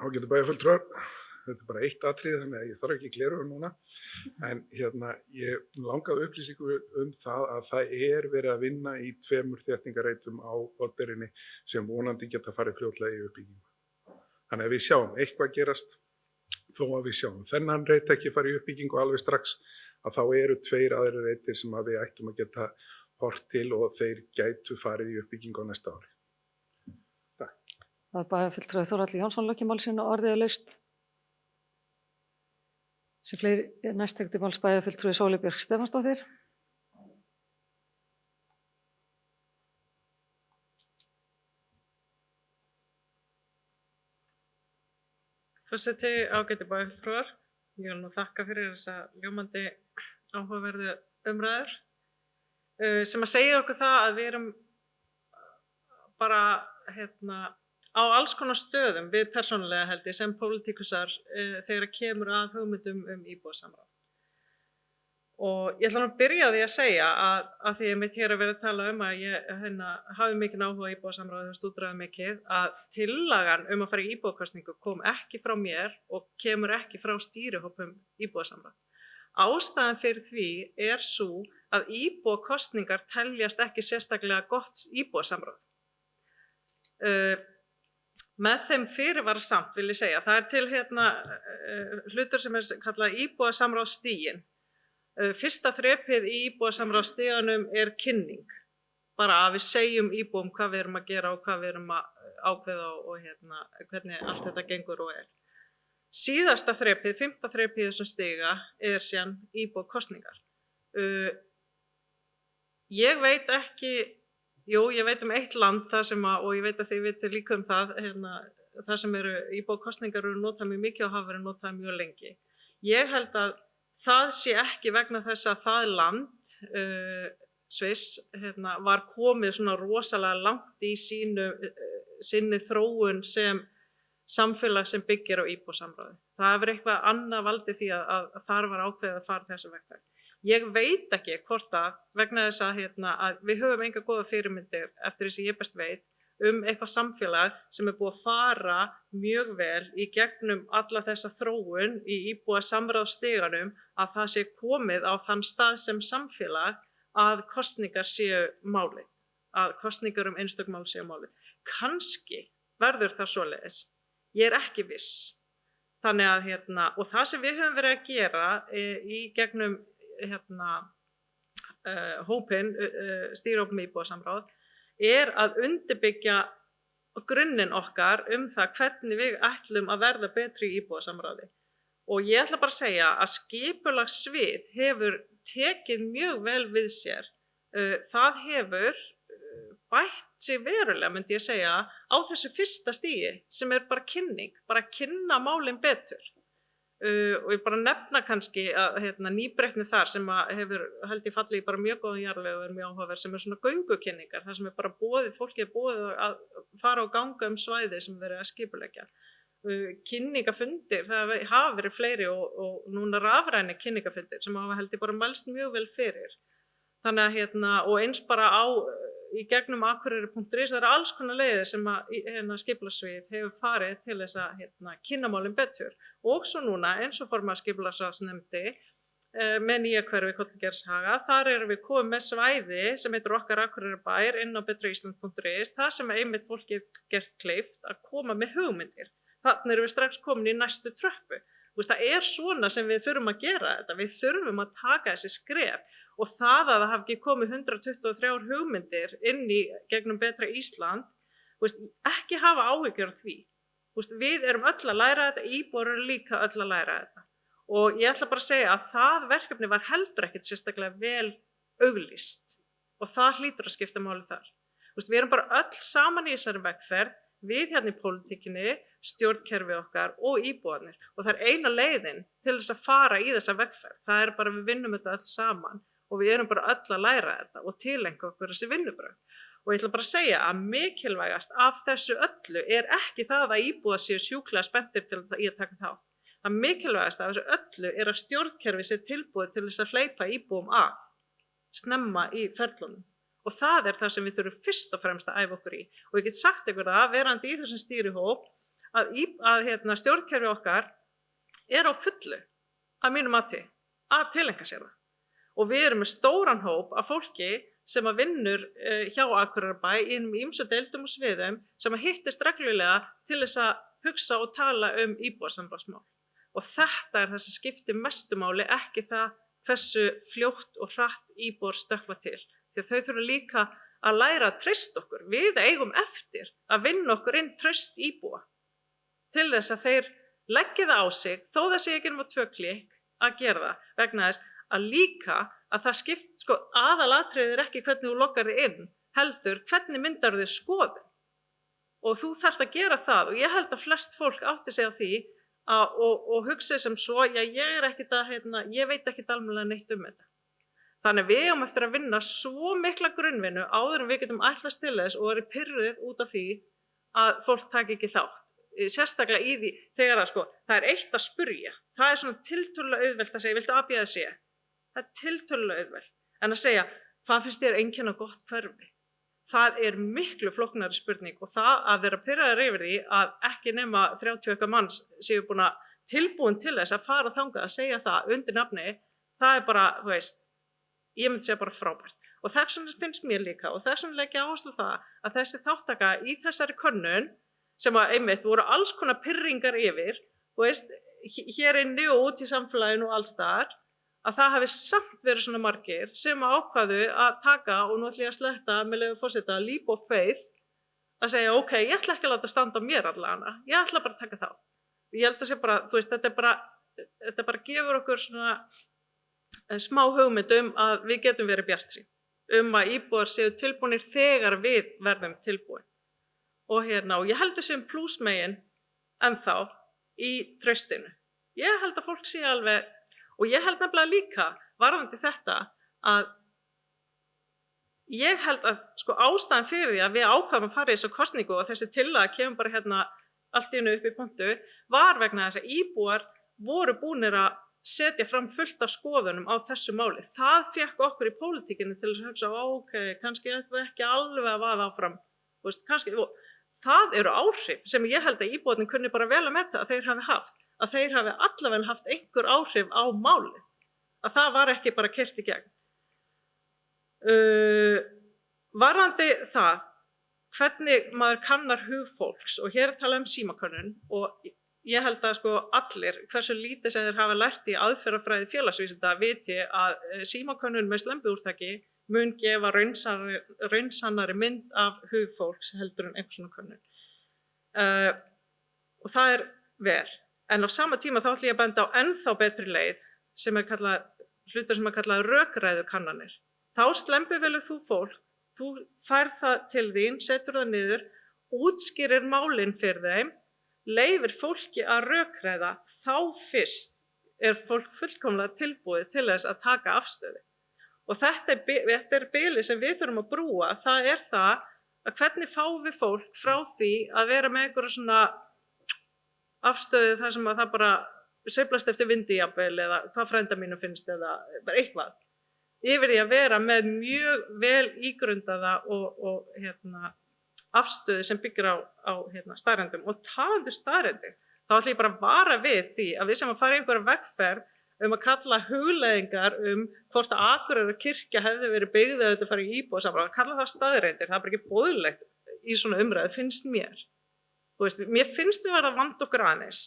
Ágætu bæjarfulltrúar, þetta bara eitt atriði þannig að ég þarf ekki gleraugu núna, en ég langaði upplýsingu það að það verið að vinna í 2 þéttingarreitum á Oddeyrinni sem vonandi geta farið fljótlega í uppbyggingu. Þannig að við sjáum eitthvað gerast, þó að við sjáum þennan reit ekki farið í uppbyggingu alveg strax, að þá eru 2 aðrir reitir sem að við ættum að geta hort til og þeir gætu farið í uppbyggingu á næsta ári. Það er bæjarfulltrúi Þórhallur Jónsson lokið máli sínu orðið laust. Sem fleiri næst tekti máls bæjarfulltrúi Sóley Björk Stefánsdóttir. Forseti, ágæti bæjarfulltrúar, ég vil nú þakka fyrir þessa ljómandi áhugaverðu umræður sem að segja okkur það að við erum bara á alls konar stöðum við persónulega held ég sem pólitíkusar þegar kemur að hugmyndum íbúasamráð. Og ég ætla að byrja á því að segja að því ég mitt hér að vera að tala að ég hafi mikinn áhuga á íbúasamráði og stúderaði mikið að tillagan að fara í íbúakosningu kom ekki frá mér og kemur ekki frá stýrihópum íbúasamráð. Ástæðan fyrir því sú að íbúakosningar teljast ekki sérstaklega gott íbúasamráð. Með þeim fyrirvara samt vil ég segja, það til hlutur sem kallað íbúasamráðsstiginn. Fyrsta þrepið í íbúasamráðsstiganum kynning, bara að við segjum íbúum hvað við erum að gera og hvað við erum að ákveða og hvernig allt þetta gengur og Síðasta þrepið, 5. þrepið í þessum stiga síðan íbúakosningar. Ég veit ekki. Jú, ég veit eitt land þar sem og ég veit að þið vitið líka það, þar sem íbúakosningar eru notað mjög mikið og hafa verið notað mjög lengi. Ég held að það sé ekki vegna þess að það land, Sviss, var komið svona rosalega langt í sinni þróun sem samfélag sem byggir á íbúasamráði. Það hefur eitthvað annað valdið því að þar var ákveðið að fara þessa vegferð. Ég veit ekki hvort vegna þess að við höfum enga góða fyrirmyndir eftir þess að ég best veit eitthvað samfélag sem búið að fara mjög vel í gegnum alla þessa þróun í íbúasamráðsstiganum að það sé komið á þann stað sem samfélag að kosningar séu málið, að kosningar einstök mál séu málið. Kannski verður það svoleiðis, ég ekki viss. Þannig að og það sem við höfum verið að gera í gegnum hópin, stýrihópum íbúasamráð að undirbyggja grunninn okkar það hvernig við ætlum að verða betri í íbúasamráði. Og ég ætla bara að segja að skipulagssvið hefur tekið mjög vel við sér. Það hefur bætt sig verulega, myndi ég segja, á þessu fyrsta stigi sem bara kynning, bara kynna málin betur. Og ég bara nefna kannski að nýbreytni þar sem hefur held ég fallið í bara mjög góðan jarðveg og mjög áhugaverð sem svona göngukynningar, þar sem bara fólki boðið að fara og ganga svæði sem verið að skipuleggja. Kynningafundir, það hafa verið fleiri og núna rafræni kynningafundir sem hafa held ég bara mælst mjög vel fyrir. Þannig að og eins bara í gegnum akureyri.is það alls konar leiðir sem skipulagssvið hefur farið til þess að kynna málin betur. Og svo núna eins og formaður skipulagsráðs nefndi með nýja hverfi Kollgerðshaga, þar erum við komið með svæði sem heitir okkar Akureyrarbær inn á betraisland.is, þar sem einmitt fólki gert kleift að koma með hugmyndir. Þannig erum við strax komin í næstu tröppu. Það svona sem við þurfum að gera þetta, við þurfum að taka þessi skref. Og það að það hafi ekki komið 123 hugmyndir inn í gegnum Betra Ísland, ekki hafa áhyggjur af því. Við erum öll að læra þetta, íbúar eru líka öll að læra þetta. Og ég ætla bara að segja að það verkefni var heldur ekkert sérstaklega vel auglýst. Og það hlýtur að skipta máli þar. Við erum bara öll saman í þessari vegferð, við í pólitíkinni, stjórnkerfi okkar og íbúarnir. Og það eina leiðin til þess að fara í þessa vegferð. Það bara við vinnum þetta öll saman. Og við erum bara öll að læra þetta og tilenga okkur þessi vinnubrögð. Og ég ætla bara að segja að mikilvægast af þessu öllu ekki það að íbúar séu sjúklega spenntir til að taka þátt. Það mikilvægast af þessu öllu að stjórnkerfi sé tilbúið til þess að hleypa íbúum að, snemma í ferlunum. Og það það sem við þurfum fyrst og fremst að æfa okkur í. Og ég get sagt ykkur það, verandi í þessum stýrihóp, að stjórnkerfi okkar á fullu að mínu mati að tileinka sér það. Og við erum með stóran hóp af fólki sem að vinnur hjá Akureyrarbæ í ýmsum deildum og sviðum sem að hittist reglulega til þess að hugsa og tala íbúasamráðsmál. Og þetta það sem skiptir mestu máli, ekki það hversu fljótt og hratt íbúar stökkva til. Því að þau þurfa líka að læra að treysta okkur. Við eigum eftir að vinna okkur inn traust íbúa til þess að þeir leggja það á sig, þó það sé ekki nema 2 klikk að gera það, vegna þess að líka að það skipt, aðalatriðið ekki hvernig þú loggar þig inn, heldur hvernig myndar þig skoðun. Og þú þarft að gera það og ég held að flest fólk átti sig á því og hugsa sem svo, ég veit ekki almennilega neitt þetta. Þannig við eigum eftir að vinna svo mikla grunnvinnu áður en við getum ætlast til þess og verið pirruð út af því að fólk taki ekki þátt. Sérstaklega í því þegar það eitt að spurja. Það svona tiltölulega auðvelt að segja, viltu A, B eða C? Það tiltölulega auðvelt. En að segja, hvað finnst þér einkenna gott hverfi? Það miklu flóknari spurning og það að vera pirraður yfir því að ekki nema 30 manns séu tilbúin til þess að fara þangað að segja það undir nafni, það bara, ég myndi segja bara frábært. Og þess vegna finnst mér líka og þess vegna legg ég áherslu á það að þessi þáttaka í þessari könnun sem að einmitt voru alls konar pirringar yfir, hér inni og út í samfélaginu og alls staðar, að það hafi samt verið svona margir sem ákváðu að taka, og nú ætla ég að sletta með leyfi forseta, leap of faith, að segja, ok, ég ætla ekki að láta standa á mér allavega, ég ætla bara að taka þá. Ég held að sé bara, þetta bara gefur okkur svona smá hugmynd að við getum verið bjartsýn, að íbúar séu tilbúnir þegar við verðum tilbúin. Og ég held þessum plúsmegin ennþá í traustinu. Ég held að fólk sé alveg, og ég held nefnilega líka varðandi þetta að ég held að ástæðan fyrir því að við ákváðum að fara í þessu kosningu og þessi tillaga kemur bara allt í einu upp í pontu var vegna þess að íbúar voru búnir að setja fram fullt af skoðunum á þessu máli. Það fékk okkur í pólitíkinni til að hugsa, ok, kannski ætlum við ekki alveg að vaða áfram. Það eru áhrif sem ég held að íbúarnir kunni bara vel að meta að þeir hafi allavega haft einhver áhrif á málið. Að það var ekki bara keyrt í gegn. Varðandi það, hvernig maður kannar hug fólks, og hér tala símakönnun, og ég held að allir, hversu lítið sem þeir hafa lært í aðferðafræði félagsvísinda, viti að símakönnun með slembiúrtaki mun gefa raunsannari mynd af hug fólks heldur en einhvers svona könnun. Og það vel. En á sama tíma þá ætla ég að benda á ennþá betri leið sem hlutur sem kallað rökræðukannanir. Þá slembivelur þú fólk, þú færð það til þín, setur það niður, útskýrir málin fyrir þeim, leyfir fólki að rökræða, þá fyrst fólk fullkomlega tilbúið til þess að taka afstöðu. Og þetta bilið sem við þurfum að brúa, það það að hvernig fáum við fólk frá því að vera með einhverja svona afstöðu þar sem að það bara sveiflast eftir vindi jafnvel eða hvað frænda mínu finnst eða bara eitthvað. Yfir því að vera með mjög vel ígrundaða og afstöðu sem byggir á staðreyndum. Og talandi staðreyndir, þá ætla ég bara að vara við því að við sem að fara í einhverja vegferð að kalla hugleiðingar hvort að Akureyrarkirkja hefði verið byggð eða þetta farið í íbúasamráð, að kalla það staðreyndir, það bara ekki boðlegt í svona umræðu, finnst mér. Mér finnst við verða að vanda okkur aðeins,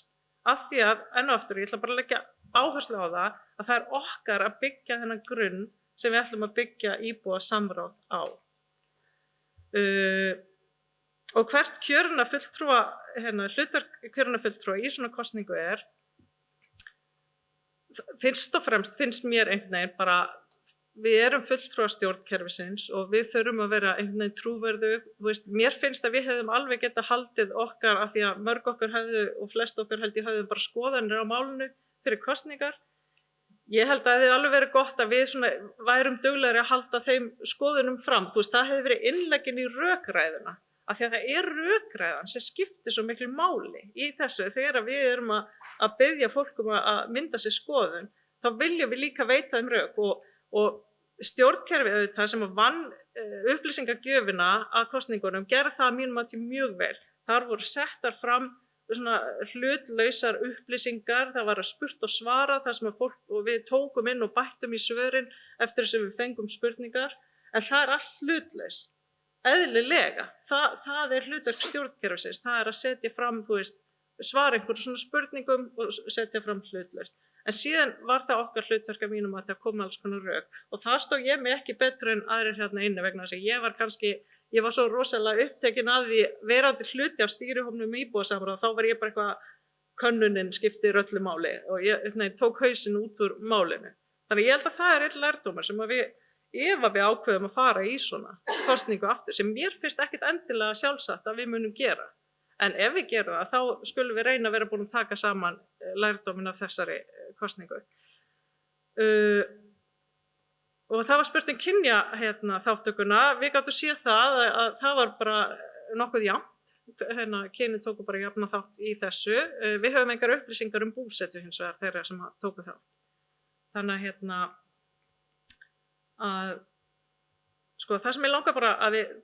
af því að, enn og aftur, ég ætla bara að leggja áherslu á það, að það okkar að byggja þennan grunn sem við ætlum að byggja íbúasamráð á. Og hvert kjörinna fulltrúa, hlutverk kjörinna fulltrúa í svona kosningu fyrst og fremst finnst mér einhvern veginn bara, við erum fulltrúar stjórnkerfisins og við þurfum að vera einhvern veginn trúverðug. Mér finnst að við hefðum alveg geta haldið okkar af því að mörg okkar hefðu og flest okkar held ég hefðu bara skoðanir á málinu fyrir kosningar. Ég held að það hefði alveg verið gott að við værum duglegri að halda þeim skoðunum fram. Það hefði verið innleggin í rökræðuna. Af því að það rökræðan sem skiptir svo miklu máli í þessu þegar við erum að biðja fólk að mynda sér skoðun, þá viljum við líka veita þeim rök og stjórnkerfið auðvitað sem vann upplýsingagjöfina að kosningunum gera það að mínum mati mjög vel. Þar voru settar fram svona hlutlausar upplýsingar, það var að spurt og svara þar sem að fólk, og við tókum inn og bættum í svörin eftir þess að við fengum spurningar, en það er allt hlutlaus, eðlilega, það er hlutverk stjórnkerfisins, það er að setja fram, svara einhverjum svona spurningum og setja fram hlutlaust. En síðan var það okkar hlutverk að mínum að það kom alls konar rök og það stóð ég mig ekki betur en aðrir hérna inni vegna þess að ég var svo rosalega upptekin af því verandi hluti af stýrihópnum íbúasamráð, þá var ég bara eitthvað könnunin skiptir öllu máli og ég tók hausinn út úr málinu. Þannig ég held að það er einn lærdómur sem að ef við ákveðum að fara í svona kosningu aftur, sem mér finnst ekkit endilega sjálfsagt að við munum gera. En ef við gerum það, þá skulum við reyna að vera búin að taka saman lærdóminn af þessari kosningu. Og það var spurt kynja þáttökuna. Við gátum séð það að það var bara nokkuð jafnt. Kynin tóku bara jafna þátt í þessu. Við höfum engar upplýsingar búsetu hins vegar þeirra sem tóku þátt. Þannig að það sem ég langar bara að við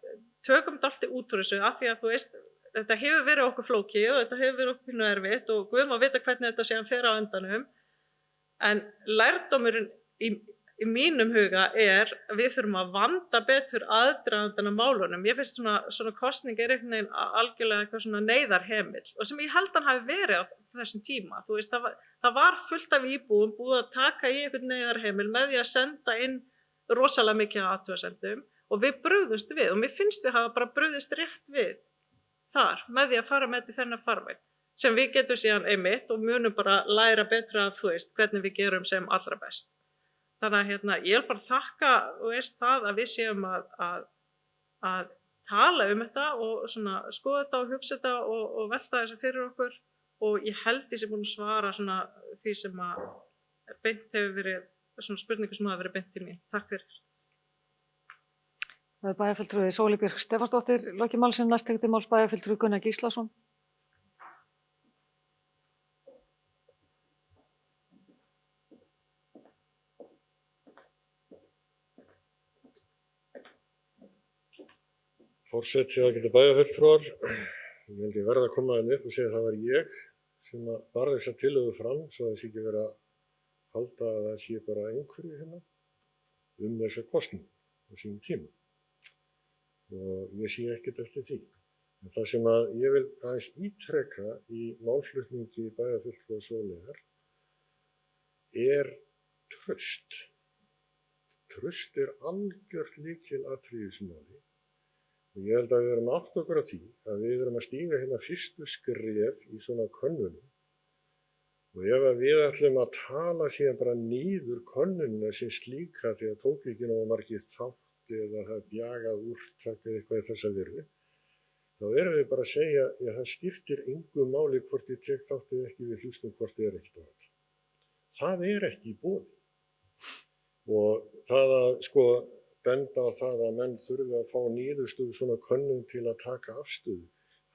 tökum þetta allt út úr þessu af því að þetta hefur verið okkur flókið og þetta hefur verið okkur pínu erfitt og Guð má vita hvernig þetta sé að fer á endanum. En lærdómurinn í mínum huga er að við þurfum að vanda betur aðdragandann á málunum. Ég finnst svona kosning einhvern veginn algjörlega eitthvað svona neyðarhemill og sem ég held hann hafi verið á þessum tíma. Það var fullt af íbúum búið að taka í einhvern neyðarhemill með því að senda inn rosalega mikið athugasemdum og við brugðumst við og mér finnst við hafa bara brugðist rétt við þar með því að fara með því þennan farveg sem við getum síðan einmitt og munum bara læra betra af hvernig við gerum sem allra best. Þannig að ég vil bara þakka það að við séum að tala þetta og svona skoða þetta og hugsa þetta og velta þessu fyrir okkur og ég held ég sé búin að svara svona því sem að beint hefur verið, svona spurningu sem hafa verið beint til mín. Takk fyrir. Það er bæjarfulltrúi Sóley Björk Stefánsdóttir, loki málsins, næst tekur til máls bæjarfulltrúi Gunnar Gíslason. Forseti að geta bæjarfulltrúar, ég held ég verða að koma upp og segja að það var ég sem bar þessa tillögu fram svo að það sé ekki verið að halda að það sé bara einhverju hérna þessa kosningu á sínum tíma. Og ég sé ekkert eftir því. En það sem að ég vil aðeins ítreka í málflutningi bæjarfulltrúa Sóleyjar er traust. Traust er algjört lykilatriði í þessu máli. Og ég held að við erum átt okkur á því að við erum að stíga hérna fyrstu skref í svona könnunum. Og ef við ætlum að tala síðan bara niður könnunina sem slíka því að tók ekki nógu margir þátt eða það bjagað úrtak eða eitthvað í þessa veru, þá erum við bara að segja að það skiptir engu máli hvort ég tek þátt eða ekki, við hlustum hvort ég ekkert á þetta. Það er ekki í boði. Og það að benda á það að menn þurfi að fá niðurstöðu svona könnun til að taka afstöðu,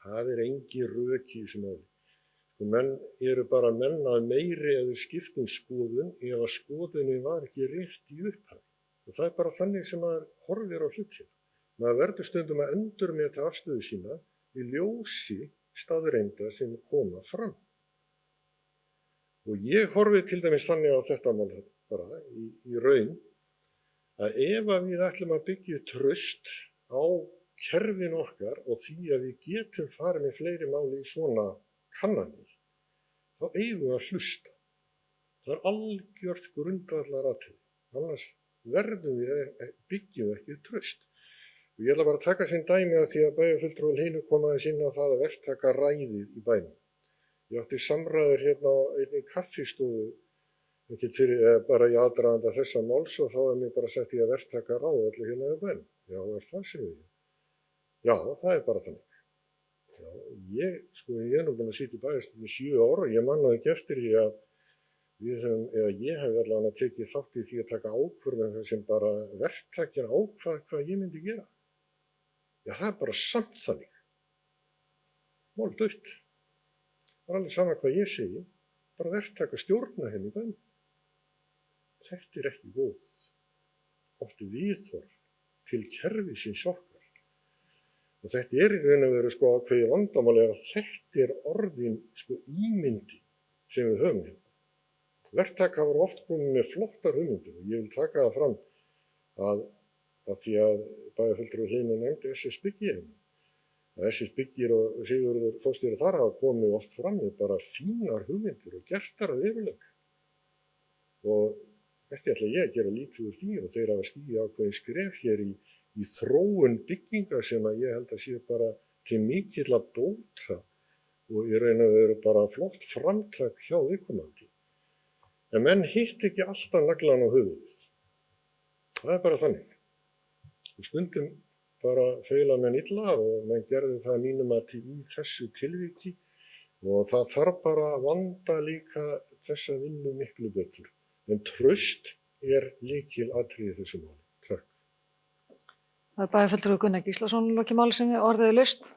það er engin rök í þessu máli. Menn eru bara menn að meiri eða skiptum skoðun ef að skoðunni var ekki rétt í upphafi. Og það er bara þannig sem maður horfir á hlutina. Maður verður stundum að endurmeta afstöðu sína í ljósi staðreynda sem koma fram. Og ég horfi til dæmis þannig á þetta mál bara í raun að ef að við ætlum að byggja traust á kerfin okkar og því að við getum farið með fleiri máli í svona kannanir, þá eigum við að hlusta. Það er algjört grundvallaratriði. Annars byggjum við ekki traust. Og ég ætla bara að taka sinn dæmi að því að bæjarfulltrúi Hlínu kom aðeins inn á það að verktaka ræðið í bænum. Ég átti samræður hérna á einni kaffistofu, bara í aðdraganda þessa máls og þá mér bara sett ég að verktaka ráð allir hérna í bænum. Já, það sem við? Já, það er bara þannig. Já, ég nú búin að sitja í bæjarstjórn í 7 ár og ég manna ekki eftir því að ég hef allavega tekið þátt í því að taka ákvörðun þar sem bara verktakinn ákvað hvað ég myndi gera. Já, það er bara samt þannig. Mál dautt. Það er alveg sama hvað ég segi, bara verktaka stjórna henni í bænum. Þetta er ekki gott viðhorf til kerfisins okkar. Og þetta í raun og veru sko ákveðið vandamál að þetta orðin sko ímyndi sem við höfum hérna. Verktakar hafa oft komið með flottar hugmyndir og ég vil taka það fram að því að bæjarfulltrúi Hlynur nefndi SS Byggi hérna. SS Byggir og Sigurður forstjóri þar hafa komið oft fram með bara fínar hugmyndir og gert þar að veruleika. Og ekki ætla ég að gera lítið úr því og þeir hafa stigið ákveðin skref hér í þróun byggingar sem að ég held að sé bara til mikill að bóta og í raun og veru bara flott framtak hjá viðkomandi. En menn hitt ekki alltaf naglan á höfuðið. Það er bara þannig. Og stundum bara feila menn illa og menn gerði það mínum að í þessu tilviki og það þarf bara að vanda líka þessa vinnu miklu betur. En traust lykil atriði þessu máli. Takk. Það er bæjarfulltrúi Gunnar Gíslason lokið máli sinni, orðið er laust.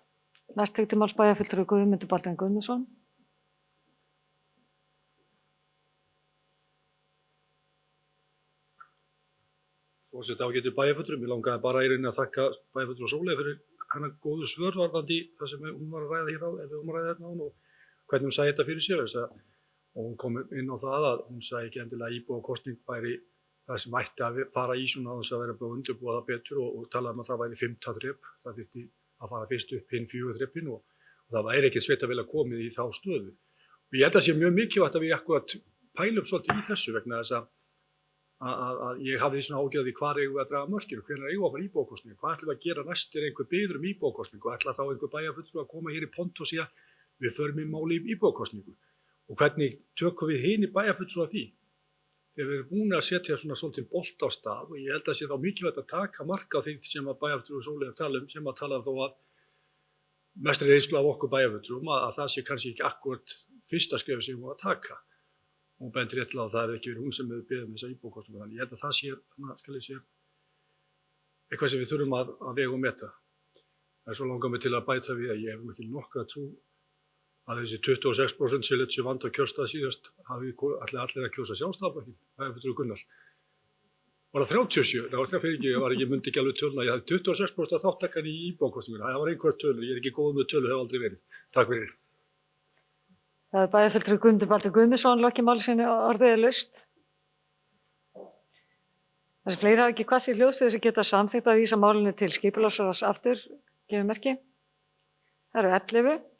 Næst tekur til máls bæjarfulltrúi Guðmundur Baldvin Guðmundsson. Forseti ágætu bæjarfulltrúi, mér langaði bara í rauninni að þakka bæjarfulltrúa Sóleyju fyrir hennar góðu svör varðandi það sem hún var að ræða hér á, ef við vorum að ræða hérna og hvernig hún sagði þetta fyrir sér. Og hún kom inn á það að hún sagði ekki endilega íbúakosning væri það sem ætti að fara í svona að þess að vera búið að undirbúa það betur og talaði um að það væri 5. þrep, það þyrfti að fara fyrst upp hinn 4 þrepin og það væri ekkert sveitarfélag komið í þá stöðu. Og ég held að sé mjög mikilvægt að við akkurat pælum svolítið í þessu vegna þess að ég hafði svona ágjörð í hvar eigum við að draga mörkin og hvenær eigum við að fara íbúakosningu, hvað ætlum við að gera næst einhver biður íbúakosningu og ætla þá einhver bæjarfulltrúi að koma hér í pont og segja við förum í máli íbúakosningu og hvernig tökum við hini bæjarfulltrúa því þegar við erum búin að setja svona svolítið bolt á stað og ég held að sé þá mikilvægt að taka mark á því sem að bæjarfulltrúi Sóleyju tala sem að tala þó að mestri reynslu af okkur bæjarfulltrúum að það sé kannski ekki akkúrat fyrsta skref sem við erum að taka. Hún bendir réttilega að það hefði ekki verið hún sem hefur beðið með þessa íbúakosningu. Þannig ég held að það sé eitthvað sem við þurfum að vega og meta. En svo langar mig til að bæta við að ég hef ekki nokkra trú að þessi 26% sem létu sig vanda á kjörstað síðast hafi allir að kjósa Sjálfstæðisflokkinn. Það er fyrir Gunnar. Var það 37? Það var ekki myndi ekki alveg töluna. Ég hafði 26% þáttakan í íbúakosningunni. Það var einhver tölur. Ég er ekki góð með tölur, hef aldrei verið. Takk fyrir. Það er bæjarfulltrúi Guðmundur Baldvin Guðmundsson lokið máli sinni, orðið er laust. Þessi fleiri hafa ekki hvað því hljóðs þess að geta samþykkt að vísa málinu til skipulagsráðs aftur, gefur merki. Það eru 11.